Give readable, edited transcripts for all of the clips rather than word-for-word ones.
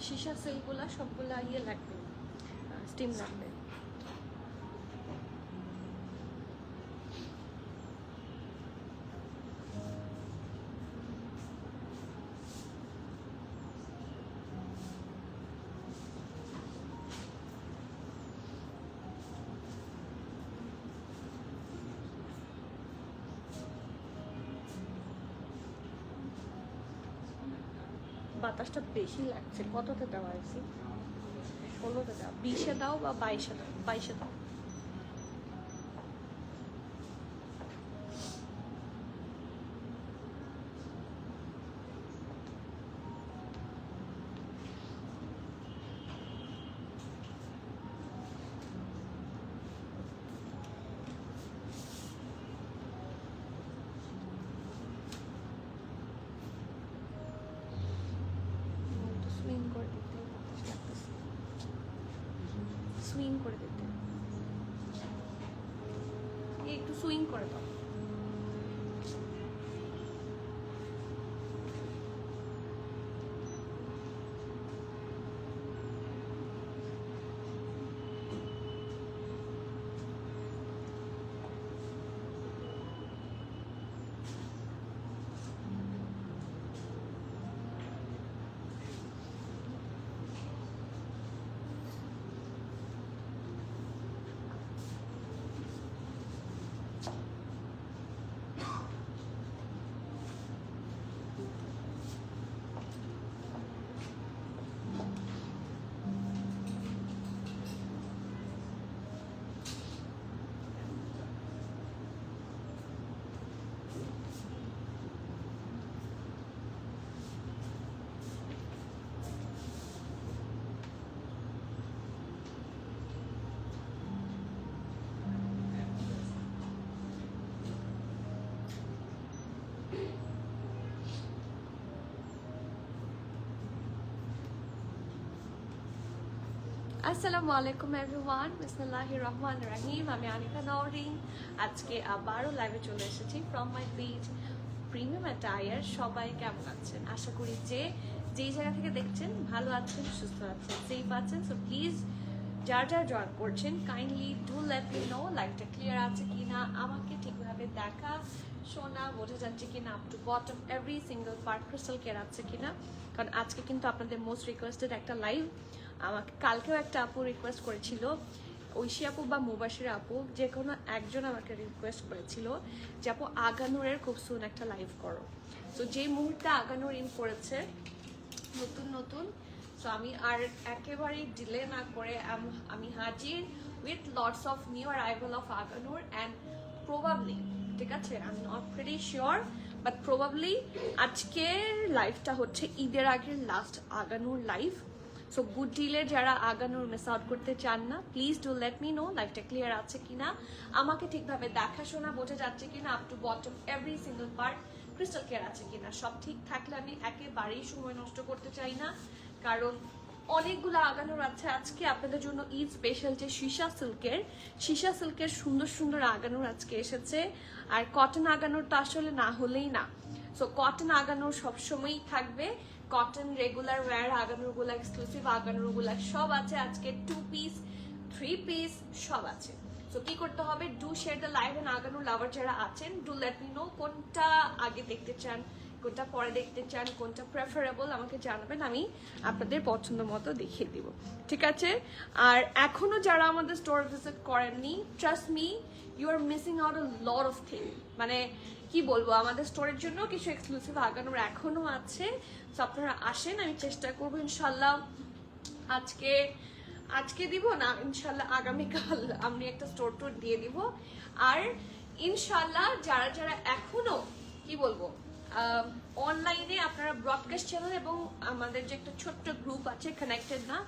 সীসা সিল্কগুলা সবগুলা ইয়ে লাগবে, স্টিম লাগবে। বাতাসটা বেশি লাগছে। কততে দেওয়া হয়েছে? 16তে দাও, 20-এ দাও বা 22-এ দাও, 22-এ দাও। সুইং করে দিতে, বাতাস লাগতেছে, সুইং করে দিতে, একটু সুইং করে দাও। আসসালামু আলাইকুম এভরিওয়ান, বিসমিল্লাহির রহমানির রহিম। আমি আনিকা নওরিন। আজকে আবারও লাইভে চলে এসেছি from my page premium attire. সবাই কেমন আছেন? আশা করি যে যেই জায়গা থেকে দেখছেন ভালো আছেন, সুস্থ আছেন, সেফ আছেন। সো প্লিজ যার যার জয়েন করছেন kindly do let me know লাইভটা ক্লিয়ার আছে কিনা, আমাকে ঠিকভাবে দেখা শোনা বোঝা যাচ্ছে কিনা, up to bottom every single part crystal clear আছে কিনা। কারণ আজকে কিন্তু আপনাদের মোস্ট রিকোয়েস্টেড একটা লাইভ। আমাকে কালকেও একটা আপু রিকোয়েস্ট করেছিল, ঐশী আপু বা মুবাশির আপু, যে কোনো একজন আমাকে রিকোয়েস্ট করেছিল যে আপু আগানুরের খুব সুন একটা লাইভ করো। তো যেই মুহূর্তে আগানুর ইন করেছে নতুন নতুন, সো আমি আর একেবারেই ডিলে না করে আমি হাজির with lots of new arrival of Aghanoor and probably, ঠিক আছে, I am not pretty sure but probably আজকের লাইভটা হচ্ছে ঈদের আগের last Aghanoor live. So good ডিলের যারা আগানোর মিস আউট করতে চান না, please do let me know লাইভটা ক্লিয়ার আছে কিনা, আমাকে ঠিকভাবে দেখাশোনা বোঝা যাচ্ছে কিনা, up to bottom every single part crystal clear আছে কিনা। সব ঠিক থাকলে আমি একেবারেই সময় নষ্ট করতে চাই না, কারণ অনেকগুলো আগানোর আছে আজকে আপনাদের জন্য। ঈদ স্পেশাল যে সীসা সিল্কের সুন্দর সুন্দর আগানোর আজকে এসেছে। আর কটন আগানোর তো আসলে না হলেই না। সো কটন আগানোর সবসময়ই থাকবে, কটন রেগুলার ওয়্যার আগানোরগুলো, এক্সক্লুসিভ আগানোরগুলো সব আছে আজকে। 2 পিস 3 পিস সব আছে। সো কি করতে হবে, do share the live and আগানোর লাভার যারা আছেন, ডু লেট মি নো কোনটা আগে দেখতে চান, কোনটা পরে দেখতে চান, কোনটা প্রেফারেবল আমাকে জানাবেন, আমি আপনাদের পছন্দ মতো দেখিয়ে দিব, ঠিক আছে। আর এখনো যারা আমাদের স্টোর ভিজিট করেননি, trust me, you are missing out a lot of thing. মানে কি বলবো, আমাদের স্টোরের জন্য কিছু এক্সক্লুসিভ আগানোর এখনো আছে। তো আপনারা আসেন, আমি চেষ্টা করবো ইনশাল্লাহ আজকে দিব না, ইনশাল্লাহ আগামীকাল আমি একটা স্টোর টোর দিয়ে দিব। আর ইনশাল্লাহ যারা যারা এখনো কি বলবো অনলাইনে আপনারা ব্রডকাস্ট চ্যানেল এবং আমাদের যে একটা ছোট্ট গ্রুপ আছে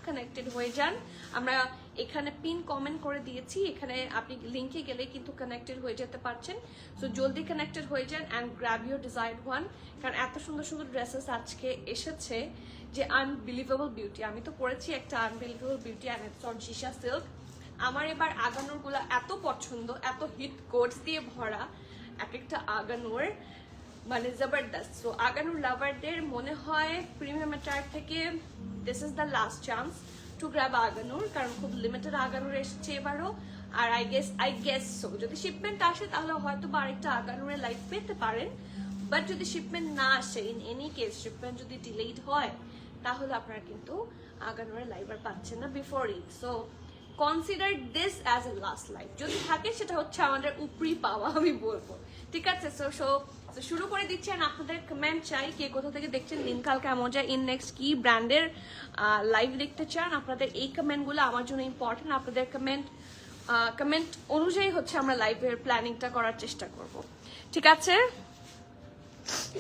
কানেক্টেড হয়ে যান। আমরা এখানে পিন কমেন্ট করে দিয়েছি, এখানে আপনি লিঙ্কে গেলে কিন্তু কানেক্টেড হয়ে যেতে পারছেন। সো জলদি কানেক্টেড হয়ে যান and grab your desired one. কারণ এত সুন্দর সুন্দর ড্রেসেস আজকে এসেছে যে আনবিলিভেবল বিউটি। আমি তো পরেছি একটা unbelievable beauty and it's on সীসা সিল্ক। আমার এবার আগানোরগুলো এত পছন্দ, এত হিট কোডস দিয়ে ভরা এক একটা আগানোর, মানে জবরদস্ত। সো আগানোর লাভারদের মনে হয় প্রিমিয়াম অ্যাটায়ার থেকে this is the last chance to grab Aghanoor, কারণ খুব লিমিটেড আগানুর এসেছে এবারও। আর আই গেস সো যদি শিপমেন্ট আসে তাহলে হয়তো বা আরেকটা আগানুরের লাইভ পেতে পারেন, বাট যদি শিপমেন্ট না আসে, ইন এনি কেস শিপমেন্ট যদি ডিলেড হয় তাহলে আপনারা কিন্তু আগানুরের লাইভ আর পাচ্ছেন না before it. So consider this as a last live, যদি থাকে সেটা হচ্ছে আমাদের উপরি পাওয়া আমি বলবো, ঠিক আছে? সো শুরু করে দিচ্ছেন, আপনাদের কমেন্ট চাই, কে কোথা থেকে দেখছেন, দিনকাল কেমন যায়, ইন নেক্সট কি ব্র্যান্ডের লাইভ দেখতে চান। আপনাদের এই কমেন্টগুলো আমার জন্য ইম্পর্টেন্ট, আপনাদের কমেন্ট অনুযায়ী হচ্ছে আমরা লাইভের প্ল্যানিংটা করার চেষ্টা করব, ঠিক আছে?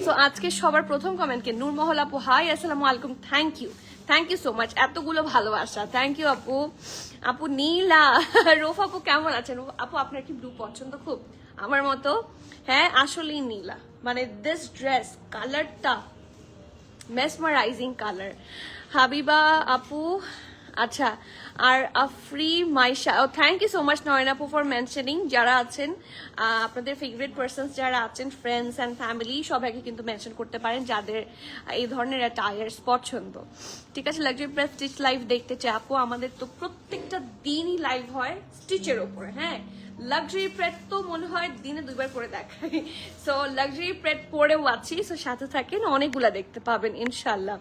সো আজকে সবার প্রথম কমেন্ট কে নূরমহল আপু, হাই আসসালামু আলাইকুম, থ্যাংক ইউ সো মাচ, এতগুলো ভালোবাসা, থ্যাংক ইউ আপু। আপু নীলা রোফ আপু কেমন আছেন আপু? আপনার কি ব্লু পছন্দ খুব আমার মতো? হ্যাঁ আসলেই নীলা, মানে দিস ড্রেস কালারটা মেসমারাইজিং কালার। হাবিবা আপু, আচ্ছা, আর আফরি মাইশা, ও থ্যাংক ইউ সো মাচ নয়ন আপু ফর মেনশনিং। যারা আছেন আপনাদের ফেভারিট পার্সনস যারা আছেন, ফ্রেন্ডস অ্যান্ড ফ্যামিলি, সবাইকে কিন্তু মেনশন করতে পারেন যাদের এই ধরনের টায়ার্স পছন্দ, ঠিক আছে? লাক্সারি প্রেস স্টিচ লাইভ দেখতে চাই আপু, আমাদের তো প্রত্যেকটা দিনই লাইভ হয় স্টিচের ওপরে। হ্যাঁ, লাক্সারি প্রেড তো মনে হয় দিনে 2 বার করে দেখাই, সো লাক্সারি প্রেড পরেও আছি, সো সাথে থাকেন, অনেকগুলা দেখতে পাবেন ইনশাল্লাহ।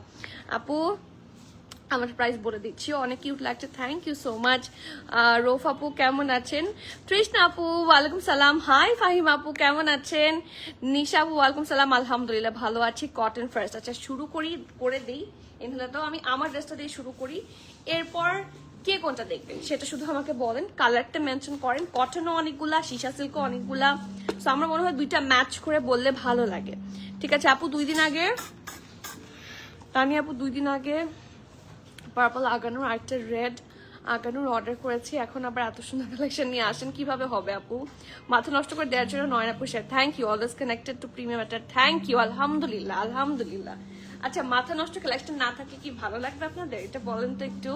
আপু আমার প্রাইস বলে দিচ্ছি, অনেক কিউট লাগছে, থ্যাংক ইউ সো মাচ। রোফ আপু কেমন আছেন? তৃষ্ণা আপু ওয়ালাইকুম সালাম, হাই ফাহিম আপু কেমন আছেন? নিশা আপু ওয়ালাইকুম সালাম, আলহামদুলিল্লাহ ভালো আছি। কটন ফার্স্ট, আচ্ছা শুরু করে দিই, ইনহলে তো আমি আমার ড্রেসটা দিয়ে শুরু করি, এরপর কে কোনটা দেখবেন সেটা শুধু আমাকে বলেন, কালারটা মেনশন করেন। কটনও অনেকগুলা, সীসা সিল্কও অনেকগুলা, সো আমার মনে হয় দুইটা ম্যাচ করে বললে ভালো লাগে, ঠিক আছে? আপু 2 দিন আগে, তানি আপু 2 দিন আগে পার্পল আগানোর আরেকটা রেড আগানোর অর্ডার করেছি, এখন আবার এত সুন্দর কালেকশন নিয়ে আসেন, কিভাবে হবে আপু? মাথা নষ্ট করে দেওয়ার জন্য নয়ন আপু share, thank you, always connected to premium matter, thank you, আলহামদুলিল্লাহ আলহামদুলিল্লাহ। আচ্ছা, মাথা নষ্ট কালেকশন না থাকে কি ভালো লাগবে আপনাদের, এটা বলেন তো একটু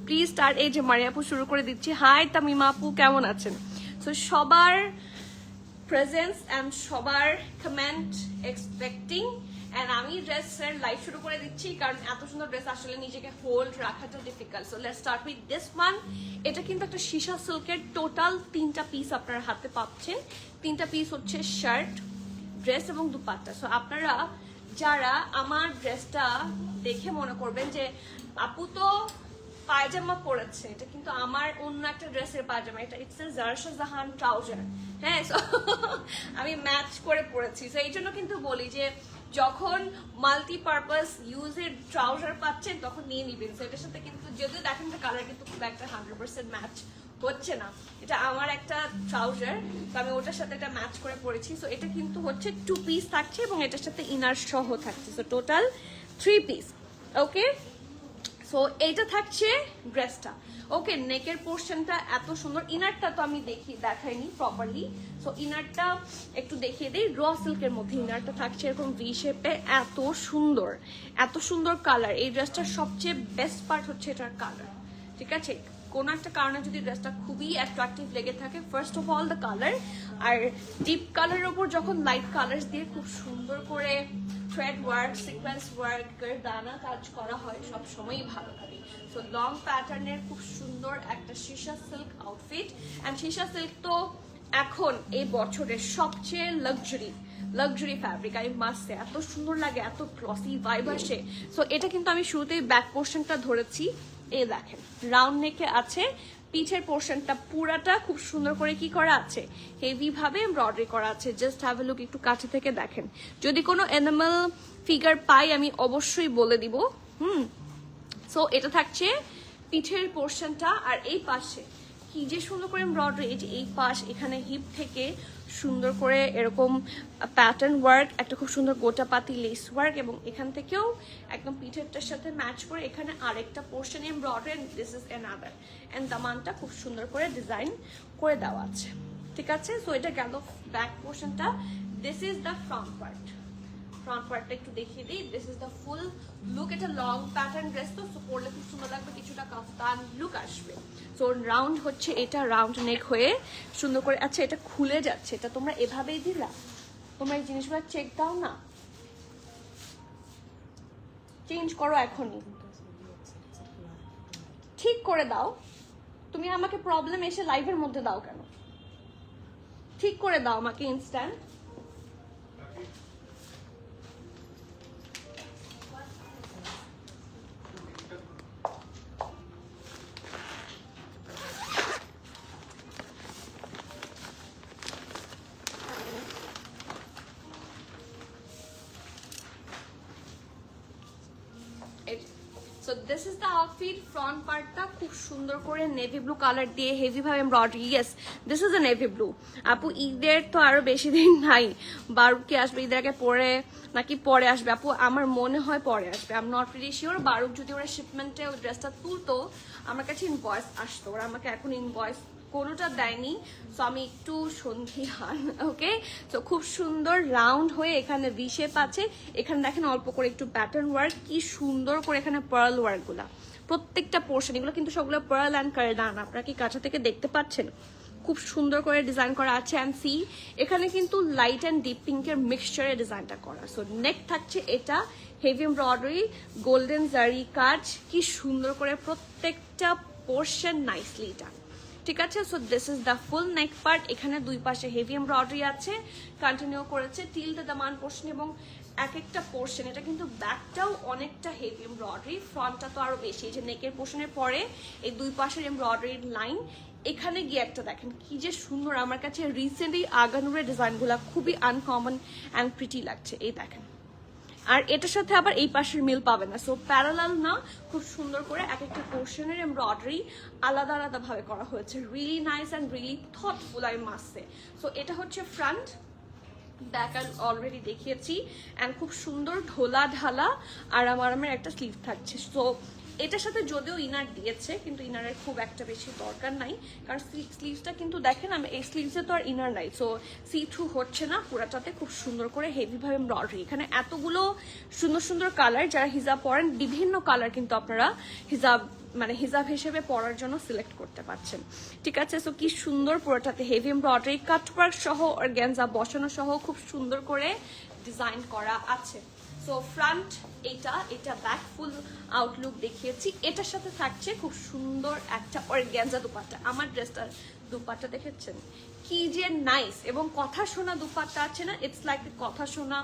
প্লিজ। স্টার্ট, এই যে মারিয়া আপু শুরু করে দিচ্ছি, হাই তামিমা আপু কেমন আছেন? সো সবার প্রেজেন্স অ্যান্ড সবার কমেন্ট এক্সপেক্টিং, এন্ড আমি ড্রেসের লাইভ শুরু করে দিচ্ছি, কারণ এত সুন্দর ড্রেস আসলে নিজেকে হোল্ড রাখাটা difficult. So let's start with this one. এটা কিন্তু একটা সীসা সিল্কের, টোটাল 3টা পিস আপনার হাতে পাচ্ছেন। 3টা পিস হচ্ছে শার্ট, ড্রেস এবং দুপাট্টা। সো আপনারা যারা আমার ড্রেসটা দেখে মনে করবেন যে আপু তো পায়জামা পরেছে, এটা কিন্তু আমার অন্য একটা ড্রেসের পায়জামা, এটা ইটস এ জারশা জাহান ট্রাউজার। হ্যাঁ, আমি ম্যাচ করে পরেছি, সো এই জন্য কিন্তু বলি যে যখন মাল্টিপারপাস ইউজের ট্রাউজার পাচ্ছেন তখন নিয়ে নিবেন। সো এটার সাথে কিন্তু যদিও দেখেন কালার কিন্তু খুব একটা 100% ম্যাচ হচ্ছে না, এটা আমার একটা ট্রাউজার, তো আমি ওটার সাথে এটা ম্যাচ করে পরেছি। সো এটা কিন্তু হচ্ছে 2 পিস থাকছে এবং এটার সাথে ইনার সহ থাকছে, সো টোটাল 3 পিস। ওকে, সো এইটা থাকছে ড্রেসটা। ওকে, নেকের পোর্শনটা এত সুন্দর, ইনারটা তো আমি দেখাইনি প্রপারলি, সো ইনারটা একটু দেখিয়ে দিই। র সিল্কের মধ্যে ইনারটা থাকছে এরকম ভি শেপে, এত সুন্দর কালার। এই ড্রেসটার সবচেয়ে বেস্ট পার্ট হচ্ছে এটার কালার, ঠিক আছে? কোন একটা কারণে যদি ড্রেসটা খুবই অ্যাট্রাকটিভ লেগে থাকে, first of all the colour, আর ডিপ কালারের উপর যখন লাইট কালার দিয়ে খুব সুন্দর করে থ্রেড ওয়ার্ক, সিকোয়েন্স ওয়ার্কের দানা কাজ করা হয়, সব সময়ই ভালো লাগে। সো লং প্যাটার্নের খুব সুন্দর একটা সীসা সিল্ক আউটফিট, অ্যান্ড সীসা সিল্ক তো এখন এই বছরের সবচেয়ে luxury fabric, I must say, এত সুন্দর লাগে, এত গ্লসি ভাইব আসে। সো এটা কিন্তু আমি শুরুতেই ব্যাক পোর্শনটা ধরেছি, এই দেখেন রাউন্ড নেকে আছে, পিঠের পোর্শনটা পুরাটা খুব সুন্দর করে কি করা আছে, হেভি ভাবে এমব্রয়ডারি করা আছে। জাস্ট হ্যাভ এ লুক, একটু কাছে থেকে দেখেন, যদি কোনো অ্যানিমাল ফিগার পাই আমি অবশ্যই বলে দিব। সো এটা থাকছে পিঠের পোর্শনটা, আর এই পাশে কি যে সুন্দর করে এমব্রয়ডারি, এই পাশ এখানে হিপ থেকে সুন্দর করে এরকম প্যাটার্ন ওয়ার্ক, একটা খুব সুন্দর গোটা পাতি লেস ওয়ার্ক, এবং এখান থেকেও একদম পিঠেরটার সাথে ম্যাচ করে এখানে আরেকটা portion embroidery, this is another, and দামানটা খুব সুন্দর করে ডিজাইন করে দেওয়া আছে, ঠিক আছে? সো এটা গেল ব্যাক পোর্শনটা, দিস ইজ দ্য ফ্রন্ট পার্টটা একটু দেখিয়ে দিই, this is the full look. এটা লং প্যাটার্ন ড্রেস তো, পরলে খুব সুন্দর লাগবে, কিছুটা কাফতান লুক আসবে। সো রাউন্ড হচ্ছে এটা, রাউন্ড নেক হয়ে সুন্দর করে, আচ্ছা এটা খুলে যাচ্ছে, এটা তোমরা এভাবেই দিলা, তোমরা এই জিনিসগুলো চেক দাও না, চেঞ্জ করো এখনই। ঠিক করে দাও। তুমি আমাকে প্রবলেম এসে লাইভের মধ্যে দাও কেন? ঠিক করে দাও আমাকে instant. So this is the outfit, front part টা খুব সুন্দর করে নেভি ব্লু কালার দিয়ে হেভি ভাবে embroidery. Yes, this is a navy blue. আপু ঈদের তো আরো বেশি দিন নাই, বারুক কি আসবে ঈদের আগে পরে নাকি পরে আসবে? আপু আমার মনে হয় পরে আসবে, I am not really sure. বারুক যদি ওরা শিপমেন্টে ওই ড্রেসটা তুলতো আমার কাছে ইনভয়েস আসতো, ওরা আমাকে এখন ইনভয়েস কোনোটা দেয়নি, সো আমি একটু সন্ধিহান। ওকে, তো খুব সুন্দর রাউন্ড হয়ে এখানে ভি শেপ আছে, এখানে দেখেন অল্প করে একটু প্যাটার্ন ওয়ার্ক, কি সুন্দর করে এখানে পার্ল ওয়ার্ক গুলা প্রত্যেকটা পোর্শন, এগুলো কিন্তু সবগুলো পার্ল অ্যান্ড কারদান। আপনারা কি কাছে থেকে দেখতে পাচ্ছেন? খুব সুন্দর করে ডিজাইন করা আছে। অ্যান্ড সি, এখানে কিন্তু লাইট অ্যান্ড ডিপ পিঙ্কের মিক্সচারে ডিজাইনটা করা। সো নেক থাকছে এটা হেভি এমব্রয়ডারি, গোল্ডেন জারি কাজ, কি সুন্দর করে প্রত্যেকটা পোর্শন নাইসলি এটা। ঠিক আছে, so this is the full neck part. এখানে দুই পাশে হেভি এমব্রয়ডারি আছে, কন্টিনিউ করেছে টিল দ্য দামান পোর্শন, এবং এক একটা পোর্শন এটা কিন্তু ব্যাকটাও অনেকটা হেভি এমব্রয়ডারি, ফ্রন্টটা তো আরো বেশি। এই যে নেকের পোর্শনের পরে এই দুই পাশের এমব্রয়ডারির লাইন, এখানে গিয়ে একটা দেখেন কি যে সুন্দর। আমার কাছে রিসেন্টলি আগানুরের ডিজাইনগুলো খুবই আনকমন অ্যান্ড প্রিটি লাগছে, এই দেখেন। আর এটার সাথে আবার এই পাশের মিল পাবে না, সো প্যারালাল না, খুব সুন্দর করে এক একটা পোর্শনের এমব্রয়ডারি আলাদা আলাদা ভাবে করা হয়েছে। Really nice and really thoughtful, I must say. So এটা হচ্ছে ফ্রন্ট, ব্যাক আর অলরেডি দেখিয়েছি, অ্যান্ড খুব সুন্দর ঢোলা ঢালা আরামের একটা স্লিভ থাকছে। সো এটার সাথে যদিও ইনার দিয়েছে, কিন্তু ইনারের খুব একটা বেশি দরকার নাই, কারণ স্লিভসটা কিন্তু দেখেন আমি এই স্লিভসে তো আর ইনার নাই, সো সি থ্রু হচ্ছে না পুরাটাতে। খুব সুন্দর করে হেভি ভাবে এমব্রয়ডারি, এখানে এতগুলো সুন্দর সুন্দর কালার, যারা হিজাব পরেন বিভিন্ন কালার কিন্তু আপনারা হিজাব হিসেবে পরার জন্য সিলেক্ট করতে পারছেন। ঠিক আছে, সো কি সুন্দর পুরোটাতে হেভি এমব্রয়ডারি, কাটওয়ার্ক সহ অর্গানজা বসানো সহ খুব সুন্দর করে ডিজাইন করা আছে। সো ফ্রন্ট এটা ব্যাক ফুল আউটলুক দেখিয়েছি। এটার সাথে থাকছে খুব সুন্দর একটা অর্গানজা দুপাট্টা। আমার ড্রেসটার দুপাট্টা দেখেছেন কি যে নাইস, এবং কথা শোনা দুপাট্টা আছে না, ইটস লাইক কথা শোনা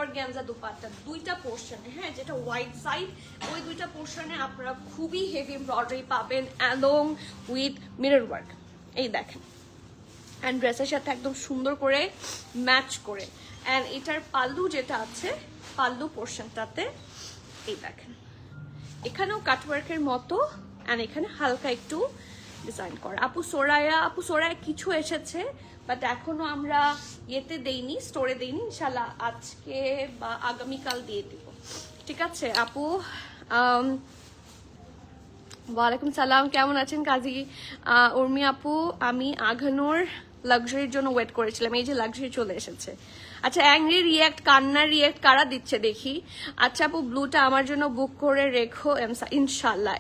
অর্গানজা দুপাট্টা, দুইটা পোর্শনে, হ্যাঁ, যেটা হোয়াইট সাইড ওই দুইটা পোর্শনে আপনারা খুবই হেভি এমব্রয়ডারি পাবেন অ্যালং উইথ মিরর ওয়ার্ক, এই দেখেন। অ্যান্ড ড্রেসের সাথে একদম সুন্দর করে ম্যাচ করে। অ্যান্ড এটার পাল্লু যেটা আছে, পাল্লু পোর্শনটাতে এই দেখেন এখানেও কাটওয়ার্কের মতো, অ্যান্ড এখানে হালকা একটু ডিজাইন করা। আপু সোরায়া কিছু এসেছে, বাট এখনো আমরা ইয়েতে দেইনি, স্টোরে দেইনি, ইনশাল্লাহ আজকে বা আগামীকাল দিয়ে দিব। ঠিক আছে আপু। ওয়ালাইকুম সালাম, কেমন আছেন কাজী উর্মি আপু? আমি আঘানোর লাক্সারির জন্য ওয়েট করেছিলাম, এই যে লাক্সারি চলে এসেছে। আচ্ছা, অ্যাংরি রিয়াক্ট, কান্নার রিয়াক্ট কারা দিচ্ছে দেখি। আচ্ছা আপু, ব্লুটা আমার জন্য বুক করে রেখো ইনশাল্লাহ।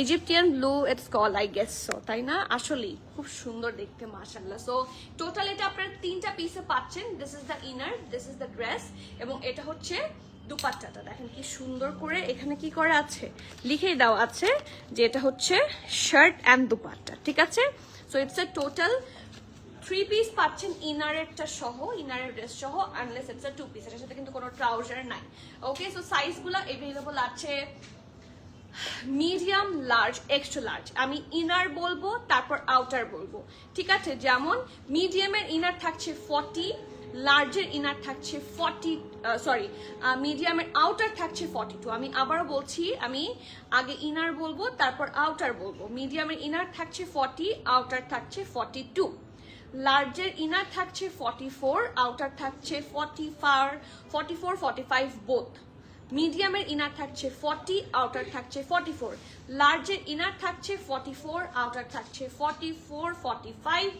Egyptian blue it's call, I guess so, তাই না? আসলেই খুব সুন্দর দেখতে মাশাআল্লাহ। সো টোটাল এটা আপনারা তিনটা পিসে পাচ্ছেন। This is the inner, this is the dress, এবং এটা হচ্ছে দুপাট্টাটা। দেখেন কি সুন্দর করে এখানে কি করা আছে, লিখেই দেওয়া আছে যে এটা হচ্ছে শার্ট অ্যান্ড দুপাট্টা। ঠিক আছে, so it's a total 3 piece পাচ্ছেন, ইনারেরটা সহ, ইনারের ড্রেস সহ, আনলেস ইটস এ 2 পিস, এর সাথে কিন্তু কোনো ট্রাউজার নাই। ওকে, সো সাইজগুলো अवेलेबल আছে মিডিয়াম, লার্জ, এক্সট্রা লার্জ। আমি ইনার বলবো তারপর আউটার বলবো, ঠিক আছে? যেমন মিডিয়ামের ইনার থাকছে 40, লার্জের ইনার থাকছে 40, মিডিয়ামের আউটার থাকছে 42। আমি আবারও বলছি, আমি আগে ইনার বলবো তারপর আউটার বলবো। মিডিয়ামের ইনার থাকছে 40, আউটার থাকছে 42। লার্জের ইনার থাকছে 44, আউটার থাকছে 44, 45 বোথ। মিডিয়ামের ইনার থাকছে 40, আউটার থাকছে 44। লার্জের ইনার থাকছে 44, আউটার থাকছে 44, 45।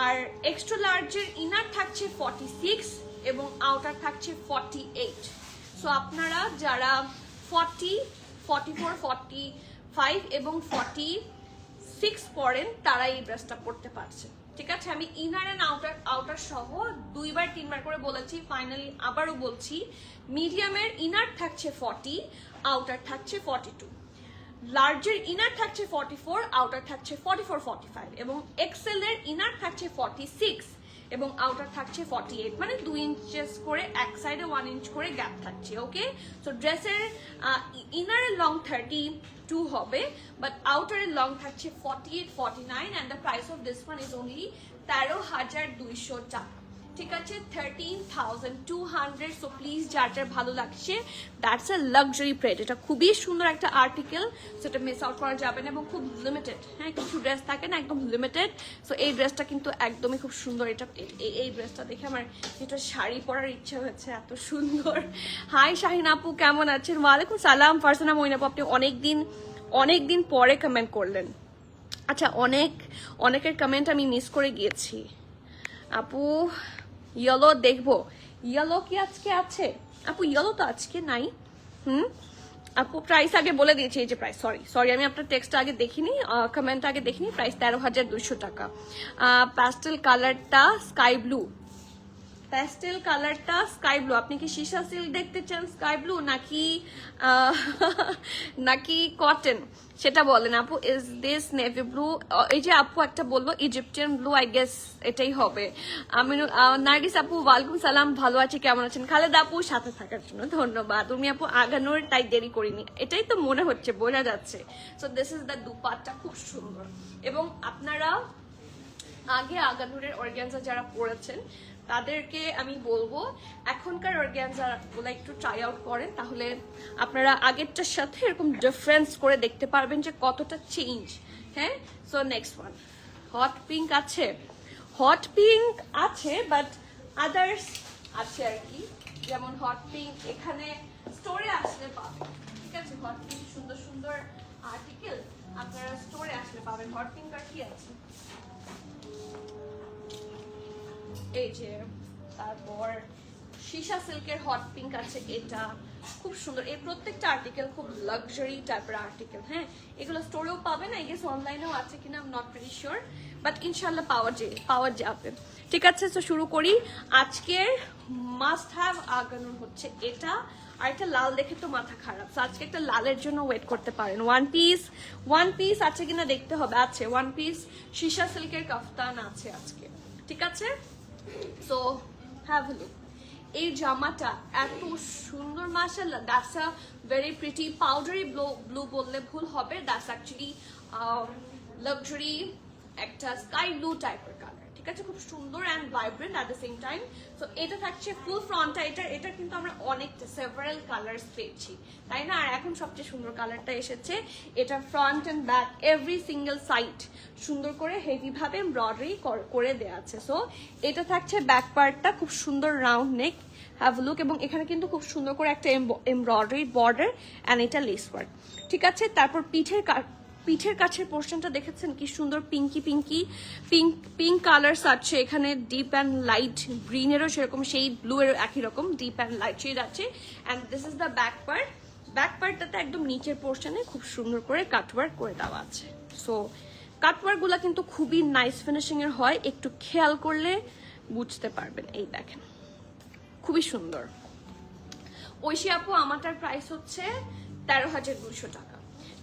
আর এক্সট্রা লার্জের ইনার থাকছে 46 এবং আউটার থাকছে 48। সো আপনারা যারা 40, 44, 45 এবং 46 পরেন তারা এই ড্রেসটা পরতে পারছে। ঠিক আছে, আমি ইনার এন্ড আউটার সহ 2-3 বার করে বলেছি, ফাইনালি আবারও বলছি। মিডিয়ামের ইনার থাকছে 40, আউটার থাকছে 42। লার্জের ইনার থাকছে 44, আউটার থাকছে 44, 45 এবং এক্সেল এর ইনার থাকছে 46 এবং আউটার থাকছে 48, মানে 2 ইঞ্চেস করে এক সাইডে 1 ইঞ্চ করে গ্যাপ থাকছে। ওকে, সো ড্রেসের ইনারের লং 32 হবে, বাট আউটারের লং থাকছে 48, 49 and the price of this one is only 13,200 টাকা। ঠিক আছে, 13,200। সো প্লিজ যার যার ভালো লাগছে, দ্যাটস আ লাক্সারি প্রেড, এটা খুবই সুন্দর একটা আর্টিকেল, সেটা মিস আউট করা যাবে না এবং খুব লিমিটেড। হ্যাঁ, কিছু ড্রেস থাকে না একদম লিমিটেড, সো এই ড্রেসটা কিন্তু একদমই খুব সুন্দর। এটা এই ড্রেসটা দেখে আমার এটা শাড়ি পরার ইচ্ছা হয়েছে, এত সুন্দর। হাই শাহিন আপু, কেমন আছেন? ওয়ালাইকুম সালাম। ফারসানা মইন আপু, আপনি অনেকদিন পরে কমেন্ট করলেন। আচ্ছা, অনেকের কমেন্ট আমি মিস করে গিয়েছি আপু। ইয়েলো দেখবো, ইয়েলো কি আজকে আছে আপু? ইয়েলো তো আজকে নাই। আপু প্রাইস আগে বলে দিয়েছি, এই যে প্রাইস, সরি আমি আপনার টেক্সট আগে দেখিনি, কমেন্ট আগে দেখিনি। প্রাইস 13,200 টাকা। প্যাস্টেল কালারটা স্কাই ব্লু, প্যাস্টেল কালারটা স্কাই ব্লু। আপনি কি সীসা সিল্ক দেখতে চান স্কাই ব্লু নাকি কটন, সেটা বলেন আপু। Is this navy blue? এই যে আপু একটা বললো ইজিপ্টিয়ান ব্লু, আই গেস এটাই হবে। আমি নার্গিস আপু, ওয়ালাইকুম সালাম, ভালো আছি, কেমন আছেন? খালেদা আপু, সাথে থাকার জন্য ধন্যবাদ। তুমি আপু আগানোর তাই দেরি করিনি, এটাই তো মনে হচ্ছে, বোঝা যাচ্ছে। So this is the dupatta, খুব সুন্দর। এবং আপনারা আগে আগানুরের অর্গানজা যারা পরেছেন তাদেরকে আমি বলবো এখনকার অর্গানজা গুলো একটু ট্রাই আউট করেন, তাহলে আপনারা আগেরটার সাথে এরকম ডিফারেন্স করে দেখতে পারবেন যে কতটা চেঞ্জ। হ্যাঁ, so next one, hot pink আছে, বাট আদার্স আছে আর কি। যেমন হট পিঙ্ক এখানে স্টোরে আসলে পাবেন, ঠিক আছে? হট পিঙ্ক সুন্দর সুন্দর আর্টিকেল আপনারা স্টোরে আসলে পাবেন। হট পিঙ্ক আর কি আছে, এই যে, তারপর সীসা সিল্কের হট পিঙ্ক আছে, এটা খুব সুন্দর। এই প্রত্যেকটা আর্টিকেল খুব লাক্সারি টাইপের আর্টিকেল। হ্যাঁ, এগুলো স্টোরেও পাবেন, আই গেস অনলাইনেও আছে কিনা, I am not very sure, but ইনশাল্লাহ পাওয়া যাবে। ঠিক আছে, তো শুরু করি। আজকের মাস্ট হ্যাভ আগানোর হচ্ছে এটা, আর একটা লাল দেখে তো মাথা খারাপ, তো আজকে একটা লালের জন্য ওয়েট করতে পারেন। ওয়ান পিস আছে কিনা দেখতে হবে। আছে ওয়ান পিস সীসা সিল্কের কাফতান আছে আজকে, ঠিক আছে? So have a look. এই জামাটা এত সুন্দর, মাশাআল্লাহ, that's a very pretty powdery blue বললে ভুল হবে, দ্যাটস অ্যাকচুয়ালি লাক্সারি একটা স্কাই ব্লু টাইপের কালার, ঠিক আছে? খুব সুন্দর and vibrant at the same time. So এটা থাকছে ফুল ফ্রন্টটা, এটা কিন্তু আমরা অনেকটা সেভারাল কালার্স পেয়েছি, তাই না? আর এখন সবচেয়ে সুন্দর কালারটা এসেছে, এটা front and back every single side সুন্দর করে হেভি ভাবে এমব্রয়ডারি করে দেওয়া আছে। সো এটা থাকছে ব্যাক পার্টটা, খুব সুন্দর রাউন্ড নেক, হ্যাভ লুক, এবং এখানে কিন্তু খুব সুন্দর করে একটা এমব্রয়ডারি বর্ডার অ্যান্ড এটা লেস ওয়ার্ক, ঠিক আছে? তারপর পিঠের কাছের পোর্শনটা দেখেছেন কি সুন্দর, পিঙ্ক কালার্স আছে এখানে, ডিপ অ্যান্ড লাইট গ্রিনেরও সেরকম, সেই ব্লু এর একই রকম ডিপ অ্যান্ড লাইট শেড আছে। And this is the back পার্টটাতে একদম নিচের পোর্শনে খুব সুন্দর করে কাটওয়ার্ক করে দেওয়া আছে। সো কাটওয়ার্কগুলো কিন্তু খুবই নাইস ফিনিশিং এর হয়, একটু খেয়াল করলে বুঝতে পারবেন। এই দেখেন, খুবই সুন্দর। ঐশী আপু, আমারটার প্রাইস হচ্ছে 13,200 টাকা,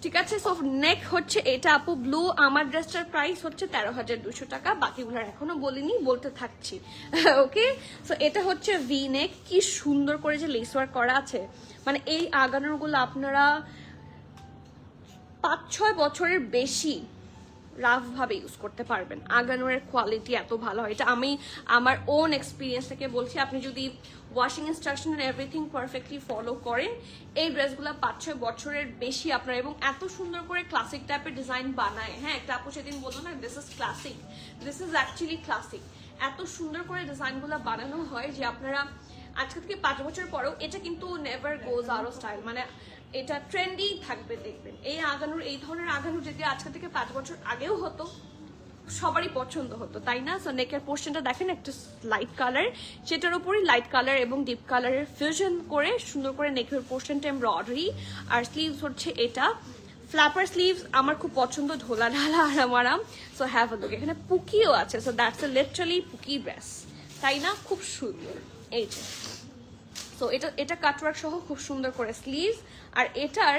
ঠিক আছে? সো নেক হচ্ছে এটা আপু ব্লু, আমার ড্রেসটার প্রাইস হচ্ছে 13,200 টাকা, বাকিগুলোর এখনো বলিনি, বলতে থাকছি। ওকে, সো এটা হচ্ছে ভি নেক, কি সুন্দর করে যে লেস ওয়ার্ক করা আছে, মানে এই আগানোর গুলো আপনারা 5-6 বছরের বেশি রাফ ভাবে ইউজ করতে পারবেন। আগানোর কোয়ালিটি এত ভালো হয়, এটা আমি আমার ওন এক্সপিরিয়েন্স থেকে বলছি। আপনি যদি washing instruction and everything perfectly follow করেন, এই ড্রেসগুলো 5-6 বছরের বেশি আপনার, এবং এত সুন্দর করে ক্লাসিক টাইপের ডিজাইন বানায়। হ্যাঁ, একটা আপু সেদিন বললো না, this is classic, this is actually classic. এত সুন্দর করে ডিজাইনগুলো বানানো হয় যে আপনারা আজকে থেকে 5 বছর পরেও এটা কিন্তু never goes out of style, মানে এটা ট্রেন্ডি থাকবে। দেখবেন এই আগানোর, এই ধরনের আগানোর যদি আজকে থেকে 5 বছর আগেও হতো, সবারই পছন্দ হতো, তাই না? সো নেকের পোর্শনটা দেখেন, একটা লাইট কালার, সেটার উপরই লাইট কালার এবং ডিপ কালারের ফিউশন করে সুন্দর করে নেকের পোর্শনটা এমব্রয়ডারি, আর স্লিভস হচ্ছে এটা ফ্ল্যাপার স্লিভস, আমার খুব পছন্দ, ঢোলা ঢালা আরাম। সো হ্যাভ আ লুক, এখানে পুকিও আছে, so that's A literally পুকি dress, তাই না? খুব সুন্দর। এই যে, সো এটা কাটওয়ার্ক সহ খুব সুন্দর করে স্লিভস, আর এটার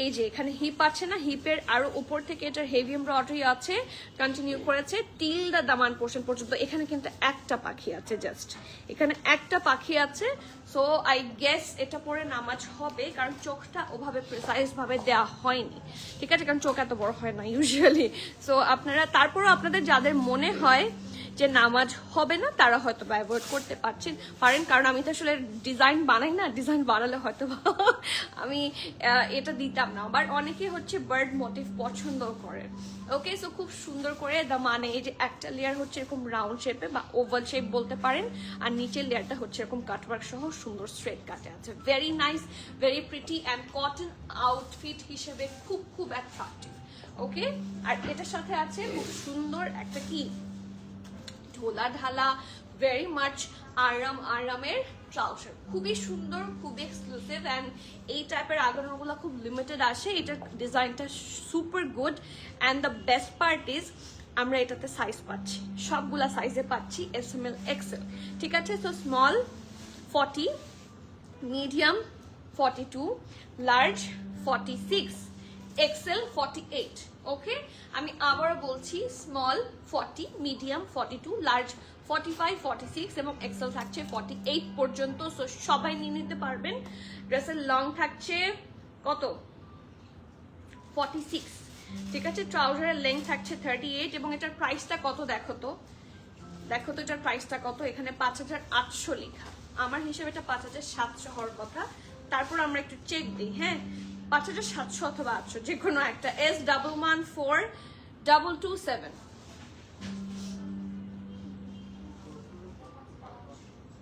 এই যে এখানে হিপ আছে না, হিপের আরো উপর থেকে এটার হেভি এমব্রয়ডারি আছে, কন্টিনিউ করেছে টিল দ্য দামান পোর্শন পর্যন্ত। এখানে কিন্তু একটা পাখি আছে, জাস্ট এখানে একটা পাখি আছে। সো আই গেস এটা পরে নামাজ হবে, কারণ চোখটা ওভাবে প্রিসাইজ ভাবে দেওয়া হয়নি, ঠিক আছে, কারণ চোখ এত বড় হয় না ইউজুয়ালি। সো আপনারা তারপরও আপনাদের যাদের মনে হয় যে নামাজ হবে না তারা হয়তো অ্যাভয়েড করতে পারেন, কারণ আমি তো আসলে ডিজাইন বানাই না, ডিজাইন বানালে হয়তো আমি এটা দিতাম না। আবার অনেকে হচ্ছে বার্ড মোটিভ পছন্দ করে। ওকে, সো খুব সুন্দর করে মানে এই যে একটা লেয়ার হচ্ছে এরকম রাউন্ড শেপে বা ওভাল শেপ বলতে পারেন, আর নিচের লেয়ারটা হচ্ছে এরকম কাটওয়ার্ক সহ সুন্দর স্ট্রেট কাটে আছে। Very nice, very pretty and cotton outfit হিসেবে খুব খুব অ্যাট্রাকটিভ। ওকে, আর এটার সাথে আছে খুব সুন্দর একটা কি ঢোলা ঢালা ভেরি মাচ আরামের ট্রাউজার, খুবই সুন্দর, খুবই এক্সক্লুসিভ। অ্যান্ড এই টাইপের আগানোগুলো খুব লিমিটেড আসে, এটার ডিজাইনটা super good. And the best part is আমরা এটাতে সাইজ পাচ্ছি, সবগুলা সাইজে পাচ্ছি, SML XL, ঠিক আছে। So small 40, medium 42, large 46, XL 48। ওকে, আমি আবার বলছি, স্মল 40, মিডিয়াম 42, লার্জ 45, 46 এবং XL থাকছে 48 পর্যন্ত। সো সবাই নিয়ে নিতে পারবেন। ড্রেসের লং থাকছে কত, 46, ঠিক আছে। ট্রাউজারের লেন্থ থাকছে 38 এবং এটার প্রাইসটা কত দেখো তো এটার প্রাইসটা কত। এখানে 5800 লেখা, আমার হিসেবে এটা 5700 হওয়ার কথা। তারপর আমরা একটু চেক দিই, হ্যাঁ, 5700 অথবা 800 যে কোনো একটা। S1142227,